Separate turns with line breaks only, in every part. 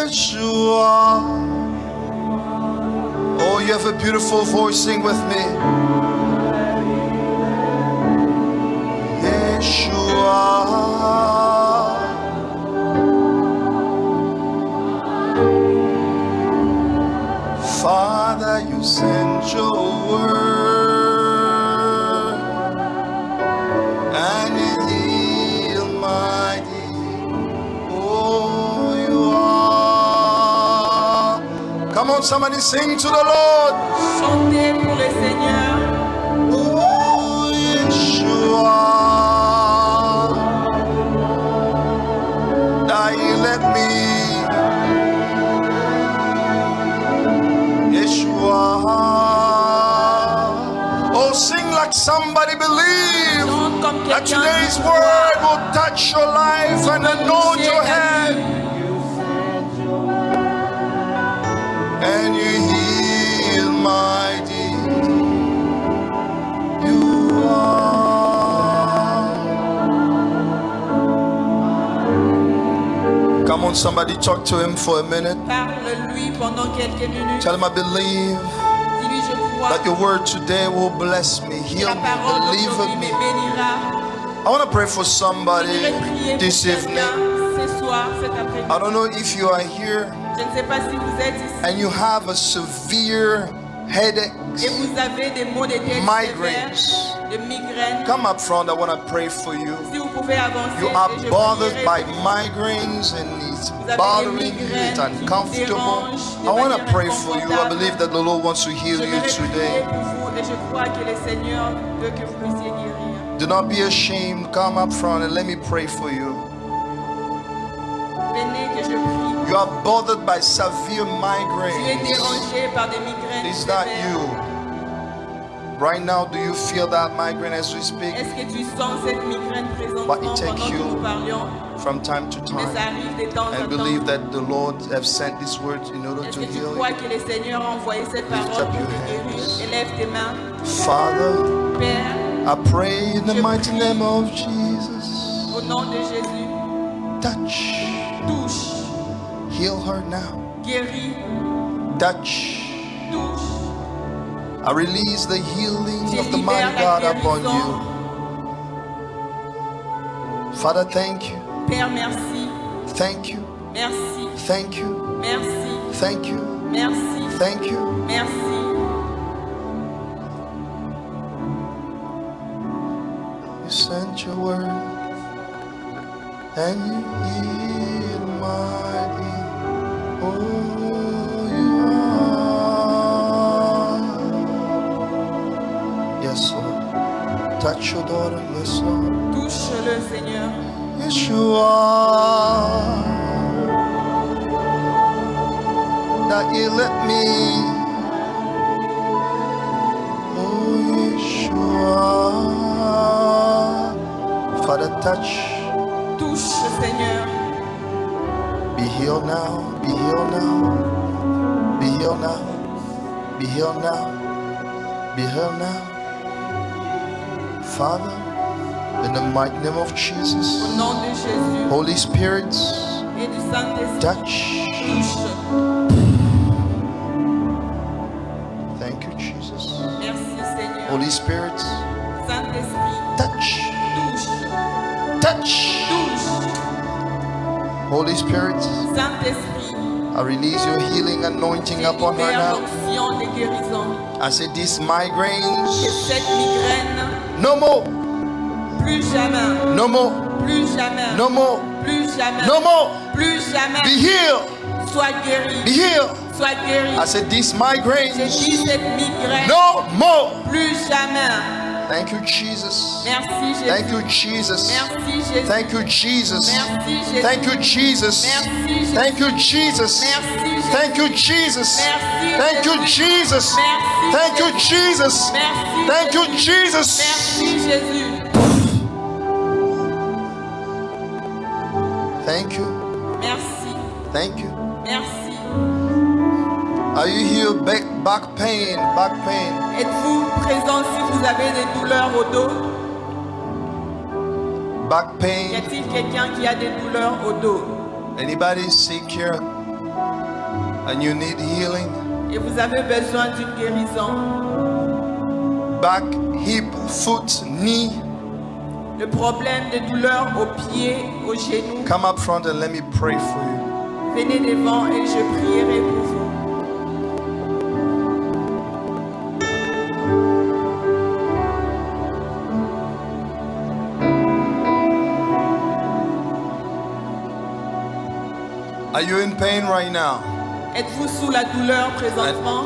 Yeshua. Oh, you have a beautiful voice. Sing with me. Yeshua. Father, you sent your word and it healed my disease. Oh, you are. Come on, somebody sing to the Lord.
Chantez pour le Seigneur.
Oh, Yeshua. Now you let me. Oh, sing like somebody believe that today's word will touch your life and anoint your head. And you heal my disease. You are. Come on, somebody talk to him for a minute.
Parle-lui pendant quelques minutes.
Tell him I believe that your word today will bless me, heal me, deliver me. I want to pray for somebody this evening. I don't know if you are here and you have a severe headache, migraines. Come up front, I want to pray for you. You are bothered by migraines and it's bothering you, it's uncomfortable. I want to pray for you. I believe that the Lord wants to heal you today. Do not be ashamed. Come up front and let me pray for you. You are bothered by severe migraines. Is that you? Right now, do you feel that migraine as we speak? But it takes you from time to time. And believe that the Lord has sent this word in order to heal you. Lift up your hands. Father, I pray in the mighty name of Jesus. Touch. Heal her now. Touch. I release the healing of the mighty God upon you. Father, thank you.
Père, merci.
Thank you.
Merci.
Thank you.
Merci.
Thank you.
Merci.
Thank you.
Merci.
You sent your word and you healed my disease. Oh, you are. Yes, Lord. Touch your daughter. Yes, Lord.
Touche-le, Seigneur.
Yeshua, that you let me. Oh, Yeshua. Father, touch.
Touche, Seigneur.
Be healed now. Be healed now. Be healed now. Be healed now. Be healed now. Father, in the mighty name of Jesus.
Au nom de Jésus.
Holy Spirit,
Et du Saint-Esprit.
touch.
Touche.
Thank you, Jesus.
Merci, Seigneur.
Holy Spirit,
Saint-Esprit.
touch.
Touche.
Touch.
Touche.
Holy Spirit,
Saint-Esprit.
I release your healing anointing upon her
Libère
now.
l'onction de guérison.
I say these
Et
migraines,
cette migraine,
no more,
plus jamais.
no more,
Plus jamais.
no more,
Plus jamais.
no more.
Plus jamais.
Be healed,
Sois guéri.
be healed.
Sois guéri.
I said these
J'ai
migraines,
dit cette migraine.
no more.
Plus jamais.
Thank you, Jesus.
Merci Jésus.
Thank you, Jesus.
Merci Jésus.
Thank you, Jesus.
Merci Jésus.
Thank you, Jesus.
Merci Jésus.
Thank you, Jesus.
Merci Jésus.
Thank you, Jesus.
Merci
Thank you,
Jésus.
Jesus.
Merci
Thank you,
Jésus.
Jesus.
Merci
Thank you,
Jésus.
Jesus.
Merci Jésus.
Thank you.
Merci.
Thank you.
Merci.
Are you here? Back pain. Back pain.
Êtes-vous présent si vous avez des douleurs au dos?
Back
Y
pain.
a-t-il quelqu'un qui a des douleurs au dos?
Anybody sick here? and you need healing,
et vous avez besoin d'une guérison,
back, hip, foot, knee,
le problème de douleur aux pieds, aux genoux,
come up front and let me pray for you.
venez devant et je prierai pour vous.
Are you in pain right now?
Êtes-vous sous la douleur présentement?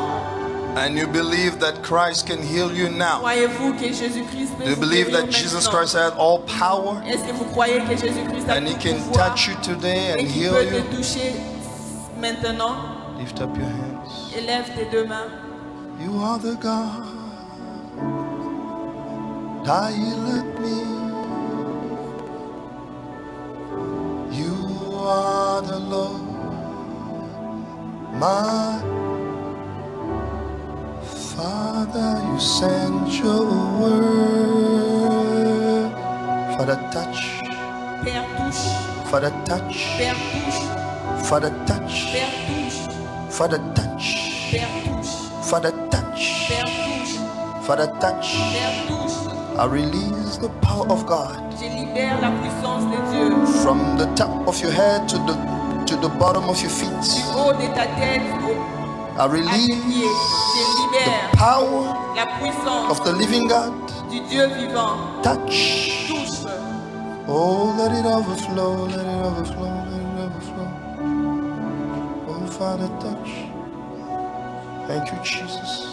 And you believe that Christ can heal you now?
Croyez-vous que Jésus-Christ peut
Do you
vous
believe
guérir
that Jesus
maintenant?
Christ has all power
Est-ce que vous croyez que Jésus-Christ a
and He
tout
can
pouvoir
touch you today
et
and
qu'il
heal
peut te
you?
toucher maintenant?
Lift up your hands.
Élève tes deux mains.
You are the God that healeth me. You are the Lord, my Father. You send your word. Father, touch.
Père touche,
Father, touch.
Père touche,
Father, touch.
Père touche,
Father, touch.
Père touche,
Father, touch.
Père touche,
Father, touch.
Père touche.
I release the power of God
Je libère la puissance de Dieu
from the top of your head to the bottom of your
du
feet.
haut de ta tête
I
à tes
release
pieds. Je libère
the power
la puissance
of the living God.
du Dieu vivant.
Touch.
Touche.
Oh, let it overflow, let it overflow, let it overflow. Oh, Father, touch. Thank you, Jesus.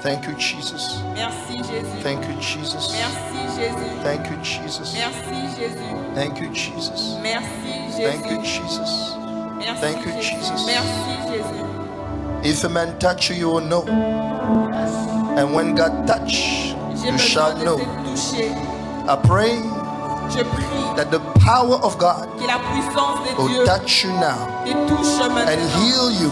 Thank you, Jesus.
Merci Jésus.
Thank you, Jesus.
Merci Jésus.
Thank you, Jesus.
Merci Jésus.
Thank you, Jesus.
Merci
Thank you,
Jésus.
Jesus.
Merci
Thank you,
Jésus.
Jesus.
Merci Jésus.
If a man touch you, you will know. And when God touch,
J'ai
you
besoin
shall
de
know.
te toucher.
I pray
Je prie
that the power of God
que la puissance de
will
Dieu
touch you now
te touche
and
maintenant
heal you.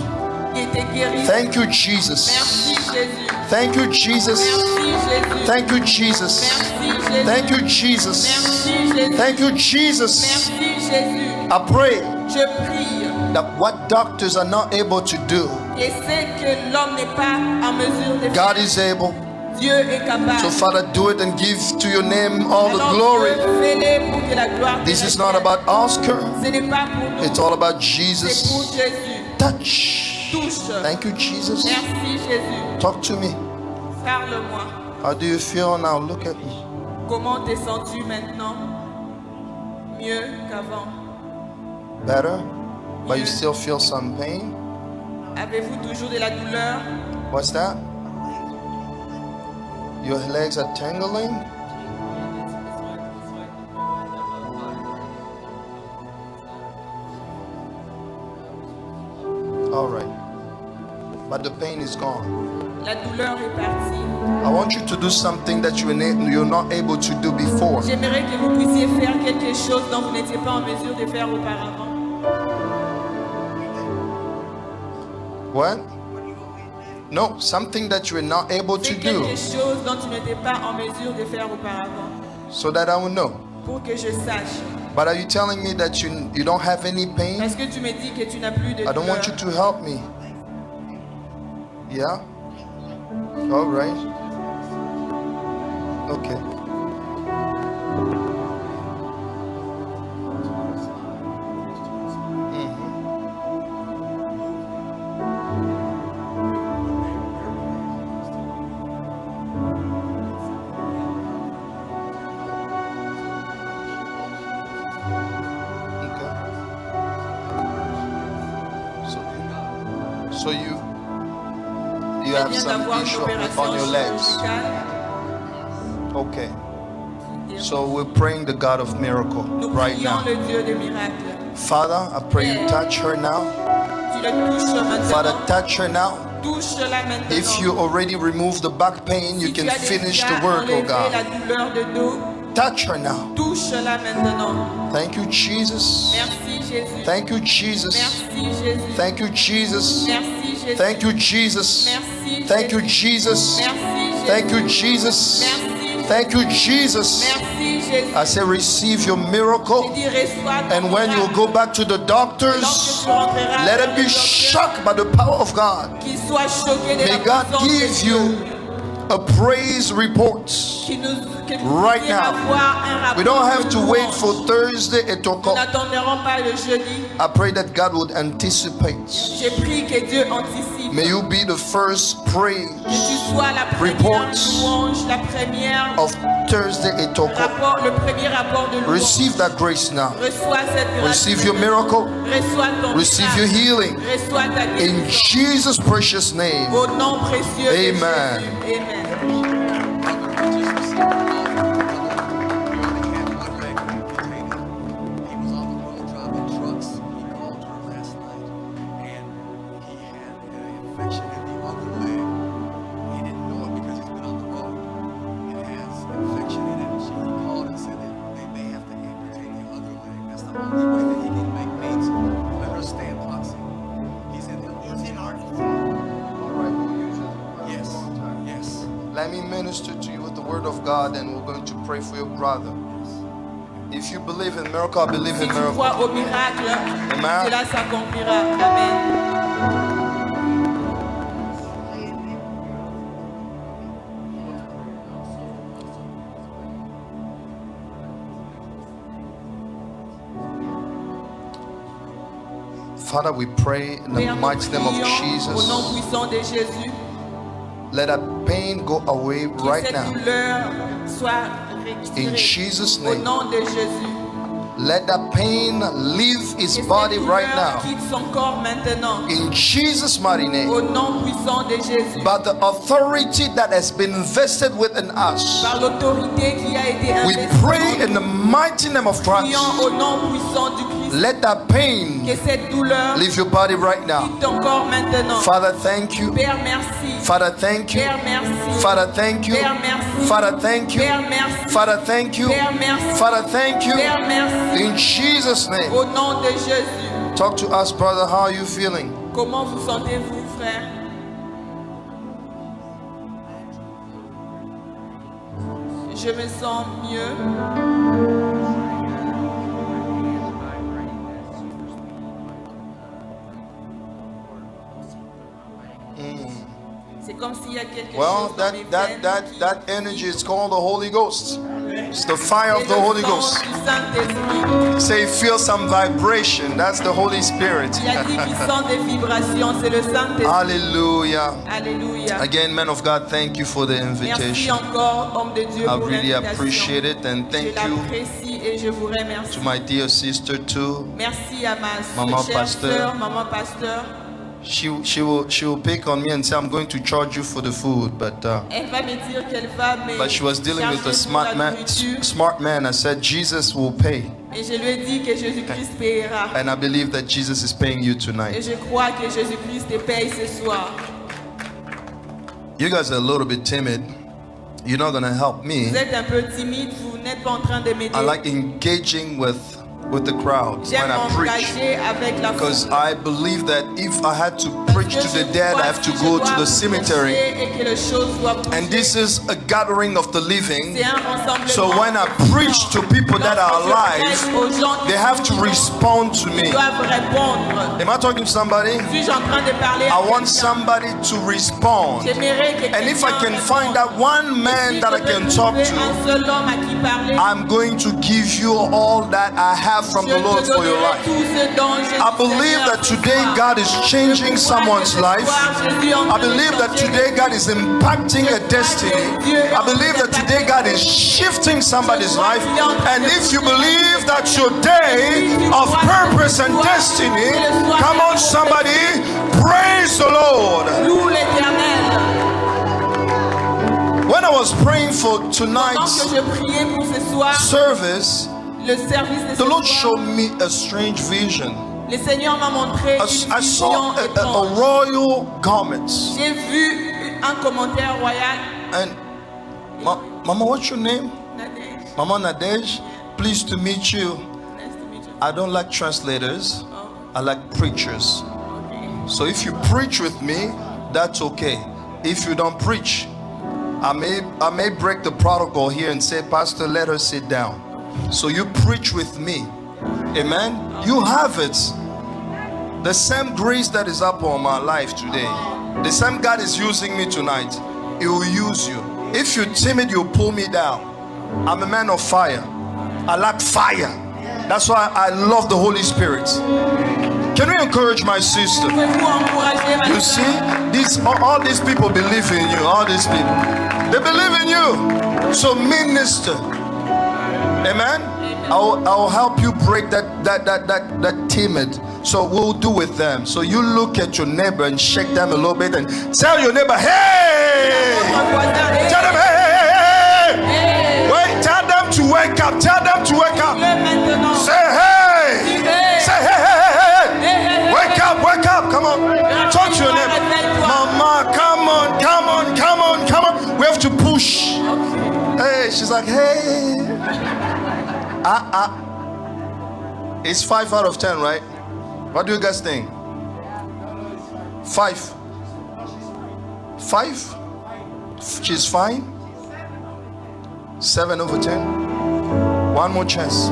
et te guérisse.
Thank you, Jesus.
Merci Jésus.
Thank you, Jesus.
Merci Jésus.
Thank you, Jesus.
Merci Jésus.
Thank you, Jesus.
Merci Jésus.
Thank you, Jesus.
Merci Jésus.
I pray
Je prie
that what doctors are not able to do,
et c'est que l'homme n'est pas en mesure de
God
faire.
is able.
Dieu est capable.
So, Father, do it and give to your name all the
Alors,
glory.
Dieu, fais-le pour que la gloire
This
te
is not
revienne.
about Oscar,
Ce n'est pas pour nous,
it's all about
c'est pour
Jesus.
Jésus.
Touch.
Touche.
Thank you, Jesus.
Merci Jésus.
Talk to me.
Parle-moi.
How do you feel now? Look at me.
Comment t'es sens-tu maintenant? Mieux qu'avant.
Better? But you still feel some pain?
Avez-vous toujours de la douleur?
What's that? Your legs are tingling? All right. But the pain is gone.
La douleur est partie.
I want you to do something that you're not able to do before.
J'aimerais que vous puissiez faire quelque chose dont vous n'étiez pas en mesure de faire auparavant.
What? No, something that you are not able to
Fais
do,
quelque chose dont tu n'étais pas en mesure de faire auparavant.
so that I will know.
Pour que je sache.
But are you telling me that you don't have any pain?
Parce que tu me dis que tu n'as plus de
I don't want you
douleur.
to help me. Yeah? All right. Okay. So you have
vient
some
d'avoir une
issue
opération
on your legs.
chirurgicale.
Okay. So we're praying the God of miracle
Nous
right
prions
now.
le Dieu des miracles.
Father, I pray you touch her now.
Tu le touches
Father,
maintenant.
touch her now.
Touche-la maintenant.
If you already removed the back pain, you
Si tu
can
as
finish
déjà
the work, oh
enlevé
God.
la douleur de dos,
Touch her now.
touche-la maintenant.
Thank you, Jesus.
Merci Jésus.
Thank you, Jesus.
Merci Jésus.
Thank you, Jesus.
Merci Jésus.
Thank you, Jesus.
Merci
Thank you,
Jésus.
Jesus.
Merci Jésus.
Thank you, Jesus.
Merci Jésus.
Thank you, Jesus.
Merci
I say receive your miracle. And when you go back to the doctors, let them be shocked by the power of God. May God give you a praise report right now. We don't have to wait for Thursday et encore. I pray that God would anticipate. May you be the first praise report of Thursday et encore. Receive that grace now. Receive your miracle. Receive your healing. In Jesus' precious name. Amen.
Amen.
Let me minister to you with the word of God, and we're going to pray for your brother. If you believe in miracle, I believe in miracle.
Si tu crois au miracle,
Amen.
cela s'accomplira. Amen.
Father, we pray in the mighty name of
Au nom
Jesus.
puissant de Jésus,
Let that pain go away
que
right
cette
now.
douleur soit
In
retirée.
Jesus'
Au
name.
nom de Jésus.
Let that pain leave his
Que
body
cette
right
douleur
now.
quitte son corps maintenant.
In Jesus' mighty name.
Au nom puissant de Jésus.
By the authority that has been invested within us,
Par l'autorité qui a été
we
investie
pray in the mighty name of Christ.
au nom puissant du Christ.
Let that pain
Que cette douleur
leave your body right now.
quitte ton corps maintenant.
Father, thank you.
Père, merci.
Father, thank you.
Père, merci.
Father, thank you.
Père, merci.
Father, thank you.
Père, merci.
Father, thank you.
Père, merci.
Father, thank you.
Père, merci.
In Jesus' name.
Au nom de Jésus.
Talk to us, brother. How are you feeling?
Comment vous sentez-vous, frère? Je me sens mieux. C'est comme s'il y a quelque
Well,
chose dans mes veines
that energy is called the Holy Ghost. It's the fire of the Holy Ghost.
du Saint-Esprit.
Say, feel some vibration. That's the Holy Spirit.
Il a dit qu'il sent des vibrations, c'est le Saint-Esprit.
Hallelujah.
Alléluia.
Again, man of God, thank you for the
Merci
invitation.
encore, homme de Dieu,
I
pour
really
l'invitation.
appreciate it, and
Je
thank you
l'apprécie et je vous remercie.
to my dear sister too.
Merci à ma
Maman
chère
pasteur.
sœur, maman pasteur.
She will pick on me and say, I'm going to charge you for the food, but
Elle va me dire qu'elle va me
she was dealing with a
charger pour la nourriture.
smart man. I said, Jesus will pay,
Et je lui ai dit que Jésus-Christ paiera.
and I believe that Jesus is paying you
Et
tonight.
je crois que Jésus-Christ te paye ce soir.
You guys are a little bit timid. You're not gonna help me.
Vous êtes un peu timide, vous n'êtes pas en train de m'aider.
I like engaging with the crowd
J'aime
when I preach,
m'engager avec la
because
foule.
I believe that if I had to preach to the dead, I have to go to the cemetery. And this is a gathering of the living. So when I preach to people that are alive, they have to respond to me. Am I talking to somebody? I want somebody to respond. And if I can find that one man that I can talk to, I'm going to give you all that I have from the Lord for your life. I believe that today God is changing someone's life. I believe that today God is impacting a destiny. I believe that today God is shifting somebody's life. And if you believe that your day of purpose and destiny, come on somebody, praise the Lord. When I was praying for tonight's service, the Lord showed me a strange vision.
Le Seigneur m'a montré une
I saw
vision
a
étrange.
royal garment.
J'ai vu un commentaire royal.
And Mama, what's your name?
Nadège.
Mama Nadej, pleased to meet you.
Nice to meet you.
I don't like translators.
Oh,
I like preachers.
okay.
So if you preach with me, that's okay. If you don't preach, I may break the protocol here and say, Pastor, let her sit down. So you preach with me. Amen. You have it. The same grace that is upon my life today, the same God is using me tonight, He will use you. If you're timid, you'll pull me down. I'm a man of fire. I like fire. That's why I love the Holy Spirit. Can we encourage my sister? You see, all these people believe in you. All these people, they believe in you. So minister. Amen. I'll help you break that timid. So we'll do with them. So you look at your neighbor and shake them a little bit and tell your neighbor, hey! Tell them, hey! Wait, tell them to wake up. Tell them to wake up. Say, hey! Say, hey! Wake up, wake up. Come on. Talk to your neighbor. Mama, come on. We have to push. Hey, she's like, hey. It's 5 out of 10, right? What do you guys think? 5. 5? She's fine? 7 over 10? One more chance.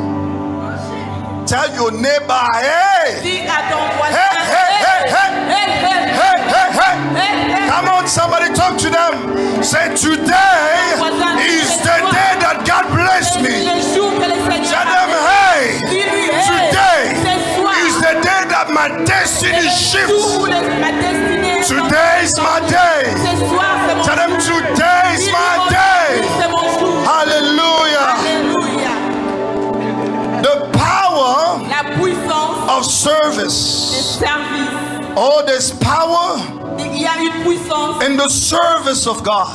Tell your neighbor, hey! Hey! Come on, somebody talk to them. Say, today is the day that God blessed me. Tell them, hey! Today is the day that my destiny shifts. Today is my day. Tell them, today is my day. Hallelujah. The power of service. Oh, there's power in the service of God.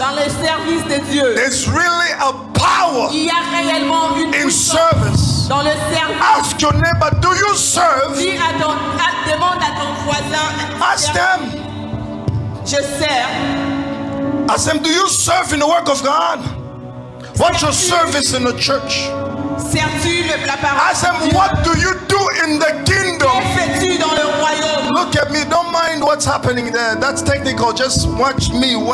There's really a power in service. Ask your neighbor, do you serve? Ask them. Ask them, do you serve in the work of God? What's your service in the church? Ask them, what do you do in the kingdom? Look at me, don't mind what's happening there. That's technical. Just watch me. Am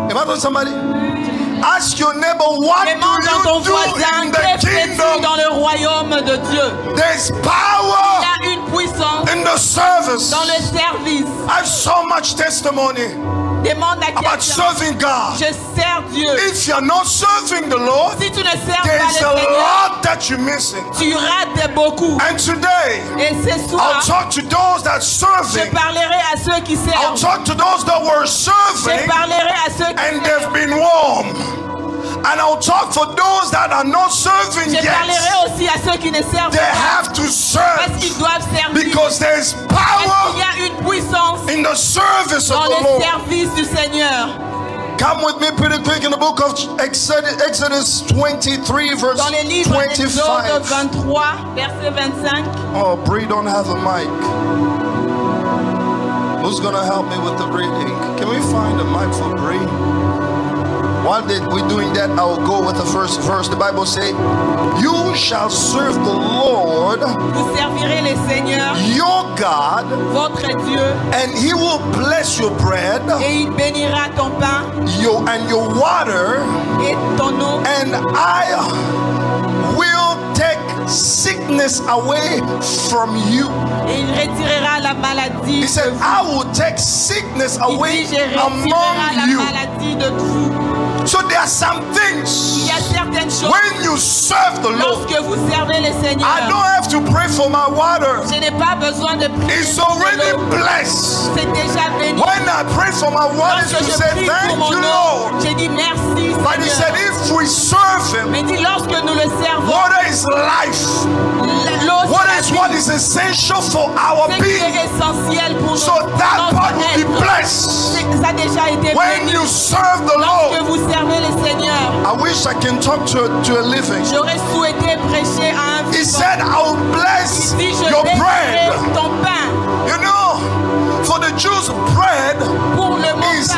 I talking to somebody? Ask your neighbor, what do you do in the kingdom? There's power in the service. I have so much testimony about serving God. If you're not serving the Lord, there's a lot that you're missing. And today, I'll talk to those that are serving. I'll talk to those that were serving and they've been warm. And I'll talk for those that are not serving yet. They have to serve because there's power in the service of the Lord. Come with me pretty quick in the book of Exodus 23 verse 25. Oh, Bree don't have a mic. Who's gonna help me with the reading? Can we find a mic for Bree? While we're doing that, I'll go with the first verse. The Bible says, you shall serve the Lord,
vous servirez le Seigneur,
your God,
votre Dieu,
and He will bless your bread,
et il bénira ton pain,
and your water,
et ton eau,
and I will take sickness away from you.
Et il retirera la maladie.
He said, I will take sickness away among you. So there are some things when you serve the Lord. I don't have to pray for my water. It's already blessed. When I pray for my water, to say thank you, Lord. But He said, if we serve Him, water is life. Water is what is essential for our being. So that part will be blessed when you serve the Lord. I wish I can talk to a living. He said, I will bless your bread. You know, for the Jews, bread is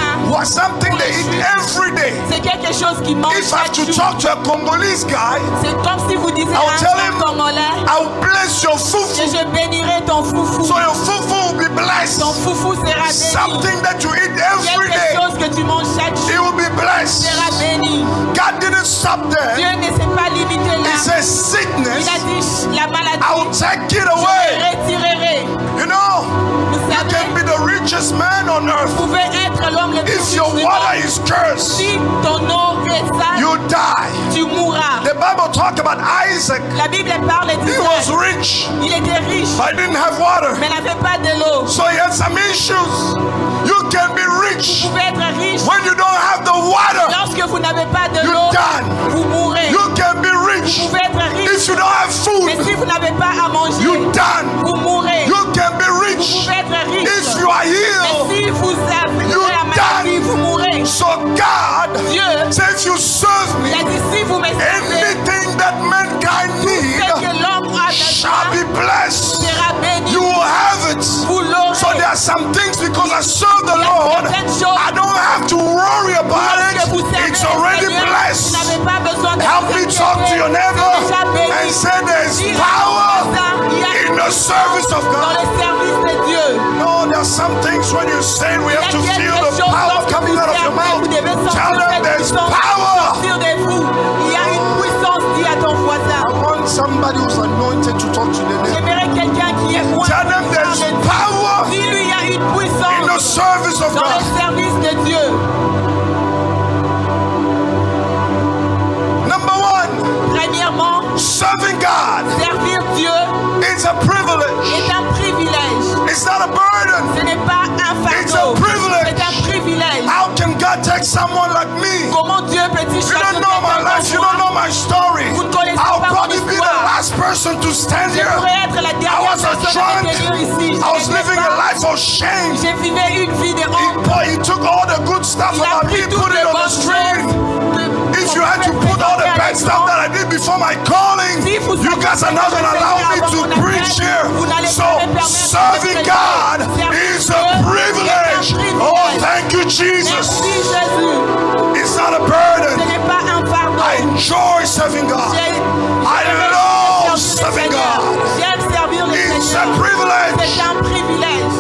something they eat every day.
C'est quelque chose qui mange
If I have
chaque
to
jour.
talk to a Congolese guy,
C'est comme si vous disiez
I'll
à
tell
un
him,
Congolais
I'll bless your
que
fufu.
je bénirai ton foufou.
So your fufu will be blessed.
Ton foufou sera béni.
Something that you eat every
Quelque
day,
chose que tu manges chaque
it
jour
will be blessed.
sera béni.
God didn't stop there.
Dieu ne s'est pas limité
He
là.
says
Il
sickness,
a dit la maladie,
I will take it
je
away.
retirerai.
You know,
Vous
you
savez,
can be the richest man on
vous
earth.
pouvez être l'homme le plus
If
riche
your
du
water
monde.
is cursed,
Si ton eau est sale,
you die.
tu mourras.
The Bible talk about Isaac.
La Bible parle
He was
d'Isaac.
rich,
Il était riche,
but didn't have water.
mais n'avait pas de l'eau.
So he had some issues. You can be rich
Vous pouvez être riche.
when you don't have the water.
Lorsque vous n'avez pas de
You
l'eau,
done.
vous mourrez.
You can be
Vous
rich
pouvez être
if
riche,
you don't have
mais
food.
si vous n'avez pas à manger,
You done.
vous mourrez.
You can be
Vous
rich
pouvez être riche,
if you are
mais
healed.
si vous avez
You
la maladie,
done.
vous mourrez.
So God
Dieu,
says if you serve
il a
me,
dit si vous me servez,
anything that mankind
ce que
need
l'homme a
shall
besoin
be blessed.
sera béni.
You will have it.
Vous l'aurez.
So there are some things because I serve the Lord, I don't have to worry about
Lorsque vous
it.
servez
It's
le
already
Seigneur, vous
blessed.
n'avez pas besoin de
Help
vous
me talk to
inquiéter.
your neighbor
C'est déjà béni.
and say there's
Dis à ton
power
voisin, il y a
in the service of
dans
God.
le service de Dieu.
No, there are some things when you say it, we have to
Il y a
feel
quelque
the
chose
power
lorsque
coming
vous
out of your
servez, vous
mouth.
devez
Tell
sentir
them
cette
there's
puissance
power.
sortir de vous. Il y a une puissance, dis à ton voisin.
I want somebody who's anointed to talk to the neighbor.
J'aimerais quelqu'un qui est moins.
Tell them there's power
Dis-lui, il y a une
in the
puissance
service of
dans
God.
le service de Dieu.
Number one,
Premièrement,
serving God
servir Dieu
is a privilege.
est un privilège.
It's not a burden.
Ce n'est pas un
It's a
fardeau.
privilege.
C'est un privilège.
How can God take someone like me?
Comment Dieu peut-il
You
choisir
don't know my
quelqu'un
life. You
comme
don't
moi?
know my story.
Vous ne connaissez
I'll
pas mon
probably be the
histoire.
last person to stand
Je
here.
pourrais être la
I
dernière
was a
personne à
drunk.
venir ici.
I was
Je n'étais
living a
pas-
life of shame.
J'ai vécu une vie de honte.
He took all the good stuff
Il a
about me,
pris toutes
put it
les
on the
bonnes
street.
choses.
If you had to put all the bad stuff that I did before my calling,
Si vous
you guys are not going to allow me to preach here. So serving God is a privilege. Oh, thank you, Jesus.
Merci Jésus.
It's not a
Ce
burden.
n'est pas un fardeau.
I enjoy serving God. I love serving God.
J'aime servir le
It's a
Seigneur.
privilege.
C'est un privilège.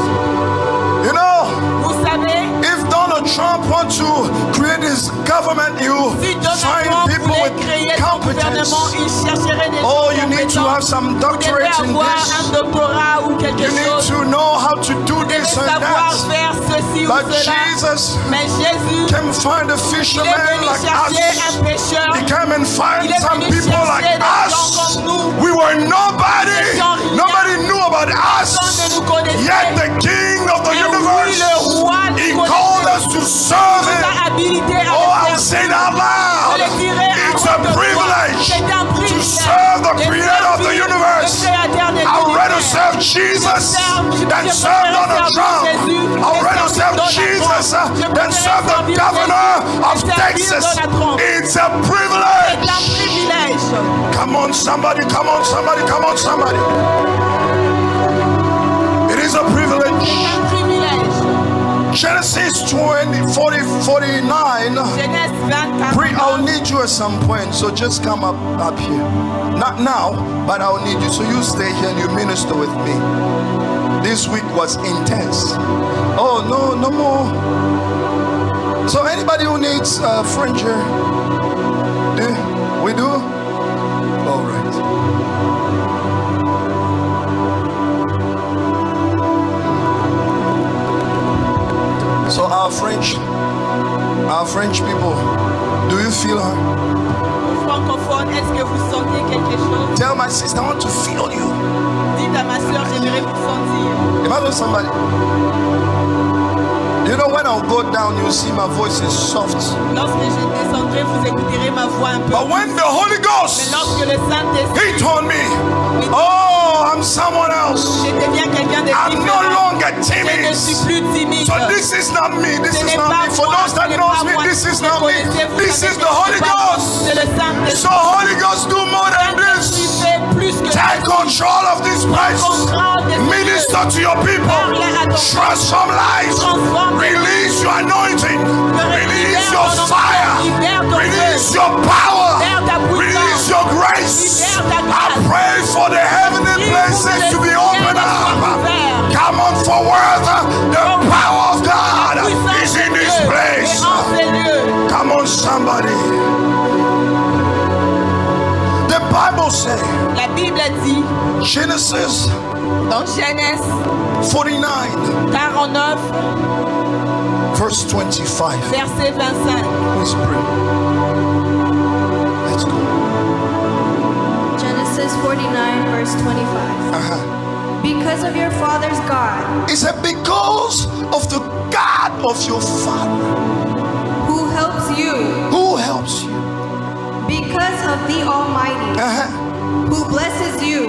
You know,
Vous savez,
if Donald Trump wants to create his government, you
si Donald
find
Trump
people
voulait
with
créer son
competence.
gouvernement, il chercherait des
Oh,
gens
you need to
compétents.
have some
Vous devez
doctorate in
avoir
this.
un doctorat ou quelque
You need
chose.
to know how to do
Vous devez
this and
savoir
that.
faire ceci ou
But
cela.
Jesus
Mais Jésus,
can find a
il est
fisherman
venu
like
chercher
us.
un pécheur.
He came and find
Il est
some
venu
people
chercher
like
des gens
us.
comme nous.
We were nobody.
Des gens rien.
Nobody knew about us.
Personne ne nous connaissait.
Yet the King of the
Et oui,
universe,
le roi nous
He
connaissait.
called us to serve Him.
Ta habilité à
Oh,
le
I'll
faire.
say it out
Je
loud.
le dirai à
It's
haute
a
voix.
privilege
C'est un
to
privilège
serve the
de
Creator of the
servir
universe.
le Créateur des
I'd rather
univers.
serve Jesus than
Je
serve Donald
préfère
Trump.
servir Jésus
I'd
que
rather serve
Donald
Jesus
Trump. Je
than
préfère
serve the
servir
governor
Jésus
of
que servir
Texas.
Donald Trump.
It's a
C'est un
privilege.
privilège.
Come on, somebody, come on, somebody, come on, somebody. It is a privilege.
C'est un privilège.
Genesis 49.
Genèse 24.
I'll need you at some point, so just come up here. Not now, but I'll need you. So you stay here and you minister with me. This week was intense. Oh, no more. So anybody who needs a friend here? We do? All right. So our French people, do you feel her?
Francophone, est-ce que vous sentez quelque chose?
Tell my sister, I want to feel you.
Dites à ma soeur, j'aimerais vous sentir.
Imagine somebody. You know, when I'll go down, you see my voice is soft.
Lorsque je descendrai, vous écouterez ma voix un peu.
But when the Holy
Mais
Ghost,
lorsque le Saint-Esprit,
He told me, oh, I'm someone else.
je deviens quelqu'un de
I'm no
différent.
longer
Je ne
timid.
suis plus timide.
So this is not me. This
Ce
is
n'est
not
pas
me. For
moi,
those that
ce n'est
knows
pas
me,
moi.
this is
Vous
not me.
connaissez, vous
This
savez
is
que
the Holy
c'est pas moi.
Ghost.
C'est le Saint-Esprit.
So Holy Ghost, do more than
Qui
this.
fait plus que
Take control of this place.
contrôle de
Minister Talk to your people. Transform lives. Release your anointing. Release your fire. Release your power. Release your grace. I pray for the heavenly places to be opened up. Come on forward. The power of God is in this place. Come on, somebody. The Bible says,
La Bible dit,
Genesis
dans Genèse
49,
49,
verse 25.
verset 25.
Please pray. Let's go.
Genesis 49, verse 25. Because of your father's God.
It said, because of the God of your father.
Who helps you.
Who helps you?
Because of the Almighty. Who blesses you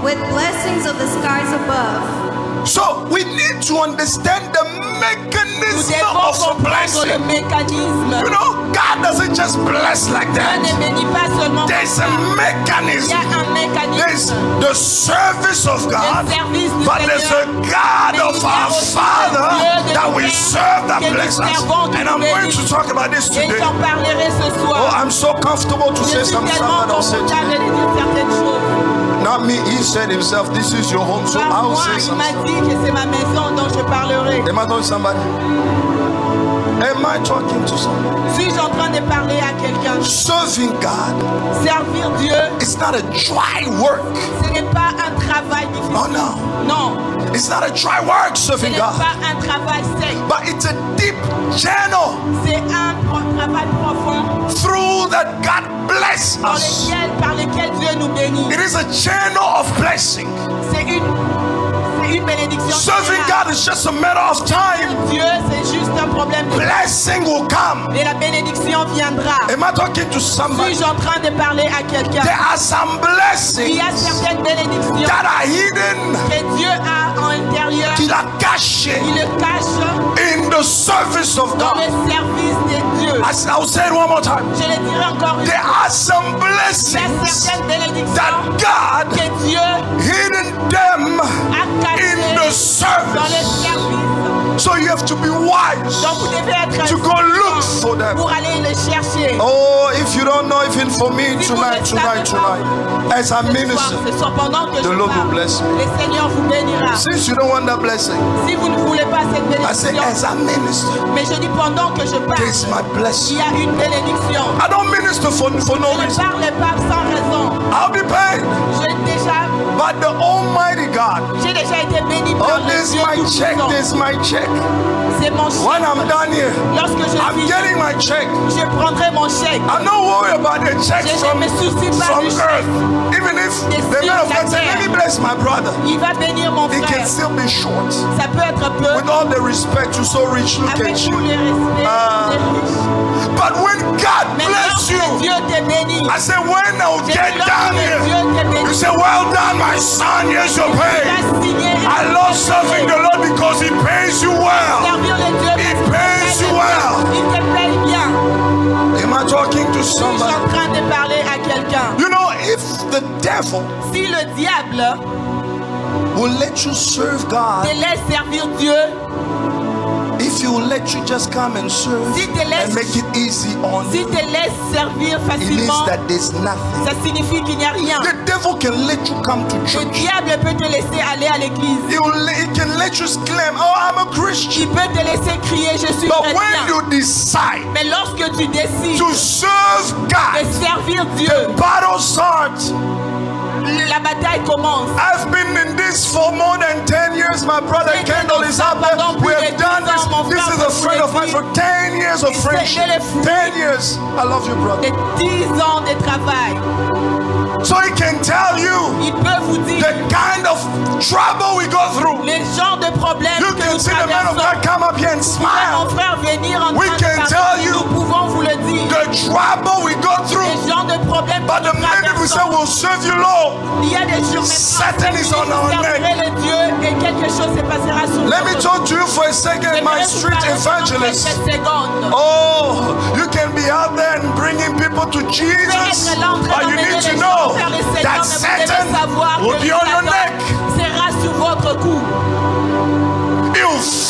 with blessings of the skies above.
So we need to understand the mechanism of a blessing. You know, God doesn't just bless like that. There's a mechanism. There's the service of God, but there's a God of our Father that we serve that bless us. And I'm going to talk about this today. Oh, I'm so comfortable to say something that I'll say today. Not me, he said himself, this is your home, so I'll say something.
Il m'a dit que c'est ma maison dont je parlerai.
Am I talking to somebody? Am I talking to somebody?
Suis-je en train de parler à quelqu'un?
Serving God.
Servir Dieu.
It's not a dry work.
Ce n'est pas un travail difficile.
Oh no.
Non.
It's not a dry work
Ce
serving
n'est
God.
pas un travail sec.
But it's a deep channel.
C'est un travail profond
Through that God bless us.
par lequel Dieu nous bénit.
It is a channel of blessing.
C'est une bénédiction.
Serving God is just a matter of time.
Dieu, c'est juste un problème de
Blessing will come.
et la bénédiction viendra.
Am I talking to somebody?
Suis-je en train de parler à quelqu'un?
There are some
Il y
blessings
a certaines bénédictions
that are hidden,
que Dieu a en intérieur.
qu'il a cachées
Il le cache
in the service of
dans
God.
le service de Dieu.
I'll say it one more time.
Je le dirai encore une
There
fois.
are some
Il y a
blessings
certaines bénédictions
that God
que Dieu
hidden them
a
in the
cachées dans le
service.
service.
So you have to be wise
Donc vous devez être
to go look for them.
pour aller les chercher.
Oh, if you don't know, even for me
Si vous ne
tonight,
savez pas,
as a minister,
Ce soir, pendant que
the
je
Lord will
parle,
bless me.
le Seigneur vous bénira.
Since you don't want that blessing,
Si vous ne voulez pas cette
I say,
bénédiction,
as a minister,
mais je dis pendant que je parle,
there's my
il
blessing.
y a une bénédiction.
I don't minister for no
Je ne
reason.
parle pas sans raison.
I'll be paid. But the Almighty God,
J'ai déjà été béni
oh,
par le
this
Dieu
my check,
Tout-Puissant.
this my check.
C'est mon
When
chèque.
I'm done here,
Lorsque je
I'm
suis,
getting my check.
je prendrai mon chèque.
I'm not worried about the check
Je ne
from
me soucie pas
earth.
du chèque.
Even if
Des
the man of God
cieux,
said,
la
let me
terre.
bless my brother,
Il va bénir mon
it
frère.
can still be short.
Ça peut être peu.
With all the respect, you're so rich, look
Avec
at
tout
you.
le respect,
Ah.
tu es riche.
But when God
Mais
bless
lorsque
you,
Dieu te bénit,
I say, when I'll
j'ai
get
dit
down
lorsque
here,
Dieu te bénit,
you say, well done, my son, here's your
tu
pay.
vas signer et
I love serving the Lord because He pays you well.
servir le Dieu
He
parce
pays
qu'il
you well.
il te paye bien.
Am I talking to
Je suis
somebody?
en train de parler à quelqu'un.
You know, if the devil
Si le diable
will let you serve God,
te laisse servir Dieu,
if he will let you just come and serve
Si te laisse-
and make it easy on
si
you,
te laisse servir
it means
facilement,
that there's nothing.
ça signifie qu'il n'y a rien.
The devil can let you come to
Le
church.
diable peut te laisser aller à l'église.
He can let you claim, oh, I'm a Christian.
Il peut te laisser crier je suis
But when
chrétien.
you decide
Mais lorsque tu décides
to serve
de
God,
servir Dieu,
battle starts.
la bataille commence.
I've been in this for more than 10 years. My brother
J'ai été
Kendall
dans
is
ça
out there.
pendant plus
We
de
have
10
done this.
ans, mon
This
frère
is a friend of mine
Freddy.
for 10 years of
Et c'est
friendship.
le fruit
10 years. I love you, brother.
de 10 ans de travail.
So he can tell you
Il peut vous dire
the kind of trouble we go through.
les genres de problèmes
You
que
can
nous
see the man of
traversons.
God come up here and
Mon
smile.
frère venir en
We
train
can
de
tell
parler,
you
nous pouvons vous le dire.
The trouble we go through.
Les genres de problèmes
But
que
the
nous
minute we say
traversons.
we'll serve you, Lord,
Il y a des jours
Satan is on our
maintenant,
neck.
le Dieu et quelque chose se passera sur
let me
notre
talk to you for a second, my
J'aimerais vous
street
parler pendant
evangelist.
quelques secondes.
Oh, you can be out there and bringing people to Jesus,
Être là en train
but you
d'emmener
need
les
to
gens
know
vers le Seigneur,
that
mais vous devez
Satan
savoir
will
que
be on your
Satan
neck.
sera sur votre cou.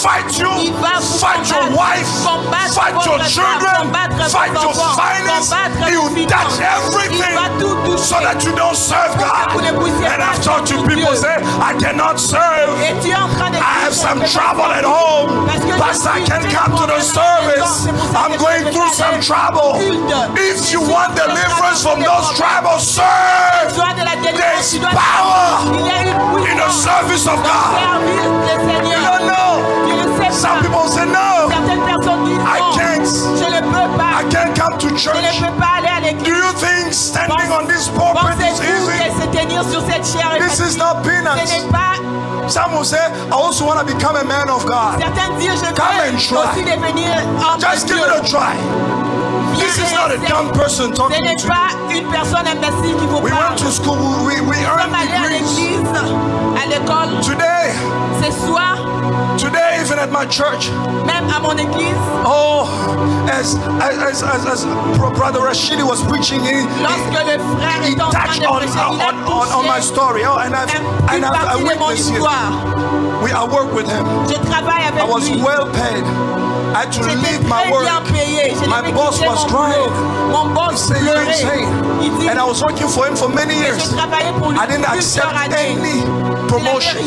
fight you,
Il va vous
fight your
combattre.
wife,
Combattre
fight your
votre
children,
femme, combattre
fight
vos
your
enfants,
finances.
combattre
He
vos
will touch
finances. Il va
everything
tout toucher.
so that you don't serve God.
vous ne puissiez
And
pas
I've talked to
servir
people
Dieu.
say, I cannot serve.
Et tu es en train de
I have
dire,
some
je peux pas
trouble at
servir.
home.
Parce que je
Pastor, I
suis
can't
très
come to the
problème à la maison.
service.
C'est pour ça
I'm
que
going
je peux
through
pas
some
aller
trouble.
au culte.
If you
Si
want
tu veux
deliverance from
traverser
those
des
troubles, serve.
Besoin de la délivrance,
There's
tu dois
power
il y a une
in the
puissance
service of
dans
God.
servir le
You
Seigneur.
don't know.
Tu ne sais
Some
pas.
people say, no,
Certaines personnes disent
I
non,
can't.
je ne peux
I
pas.
can't come to
Je
church.
ne peux pas aller à
Do
l'église.
you think standing on this pulpit is
Pensez-vous
easy?
que se tenir sur cette chair est
This is
facile?
not
Ce
peanuts.
n'est pas.
Some will say, I also want to become a man of God.
Certains disent je
Come
veux
and try.
aussi devenir homme de
Just give
Dieu.
it a try.
Viens
This is not a
essayer.
dumb person
Ce
talking
n'est
to you.
pas une personne imbécile qui vous
We
parle.
went to school, we
Nous
earned
sommes allés à
degrees.
l'église, à l'école.
Today,
Ce soir,
even at my church,
même à mon église,
as Brother Rashidi was preaching,
lorsque le frère
he
est en train
touched
de
on,
prêcher, il a
on my
touché
story. And
une
I
partie de mon
witnessed it.
histoire.
I work with him.
Je travaille
I
avec
was
lui.
well paid. I had to
J'étais
leave my
très
work.
bien payé. Je
My
devais
boss
quitter
was
mon
crying.
boulot. Mon
He
boss
said, "You're
pleurait.
insane."
Il dit,
And I was working for him for many years.
j'ai travaillé pour lui
I didn't
plusieurs
accept
années.
any promotion.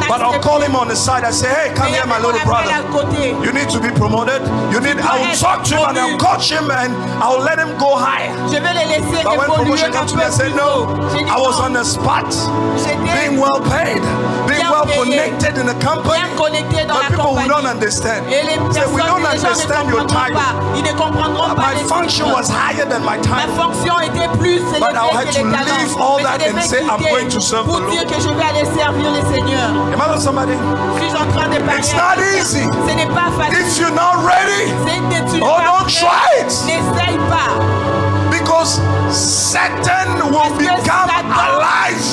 But I'll call him on the side. I say, hey, come
Mais
here, my
on
little
appelle à
brother.
côté.
You need to be promoted. I will talk to him and I'll coach him and I'll let him go higher.
Je vais les laisser
But when
évoluer
promotion
un
came to me, I
peu
said,
plus
no,
haut. J'ai dit
I was
non.
on the spot,
J'étais
being well paid, being
bien
well
payé,
connected in the company.
bien connecté dans
But
la
people who
compagnie.
don't understand,
Et les
say, we
personnes,
don't
les gens ne
understand your
comprendront
time.
pas. Ils ne comprendront pas
My
les
function
titres.
was higher than my
Ma
time.
fonction était plus
But I had
élevée que
to
les talents.
leave all
Mais
that
je
and
devais
say, I'm going to
quitter
serve
pour
the
dire
Lord.
que je vais aller servir le Seigneur.
Am I not somebody?
Suis-je en train de parler
It's
à
not
quelqu'un?
easy.
Ce n'est pas facile.
If you're not ready,
Tu n'es
oh,
pas
don't
prêt.
try it.
N'essaye pas.
because Satan will
Parce que
become
Satan
alive.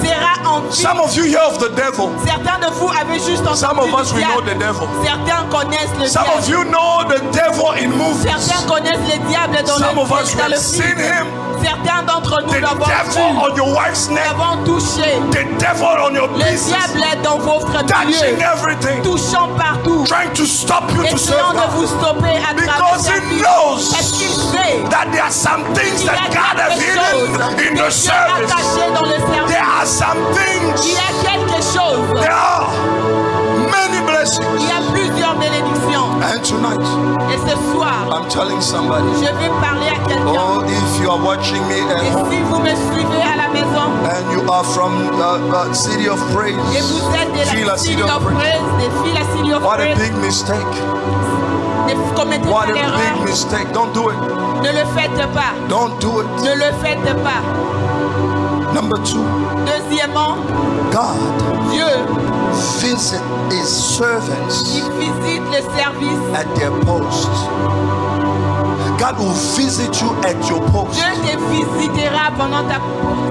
Sera en vie.
Some of you hear of the devil.
Certains de vous avez juste entendu
Some of us,
du
we know
diable.
the devil.
Certains connaissent le
Some
diable.
of you know the devil in movies.
Certains connaissent le diable dans
Some of us
dans
have
le
seen
film.
him.
Certains d'entre nous
The
l'avons
devil
vu.
on your wife's
Nous
neck.
l'avons touché.
The devil on your
Le
business.
diable est dans votre
Touching
lieu.
everything.
Touchant partout.
Trying to stop you to serve
Essayant de vous
God.
stopper à travers
Because
sa
he
vie.
knows
Est-ce qu'il sait
that there are some things
qu'il y a
that God has
quelque chose
hidden in
que
the
Dieu a
service.
caché dans le service?
There are some
Il
things.
y a quelque chose.
There are many blessings.
Il y a plusieurs bénédictions.
And tonight,
Et ce soir,
I'm telling somebody,
je vais parler à quelqu'un.
oh, if you are watching me at
Et
home
si vous me suivez à la maison
and you are from the city of praise,
et vous êtes de
feel
la
a
City
city
of
of praise.
Praise, des filles la City of
What a
Praise,
big mistake.
ne commettez
What
pas
a
l'erreur.
big mistake. Don't do it.
Ne le faites pas.
Don't do it.
Ne le faites pas.
Number 2,
Deuxièmement,
God
Dieu,
visit his servants
il visite le service.
at their post. God will visit you at your post.
Dieu te visitera pendant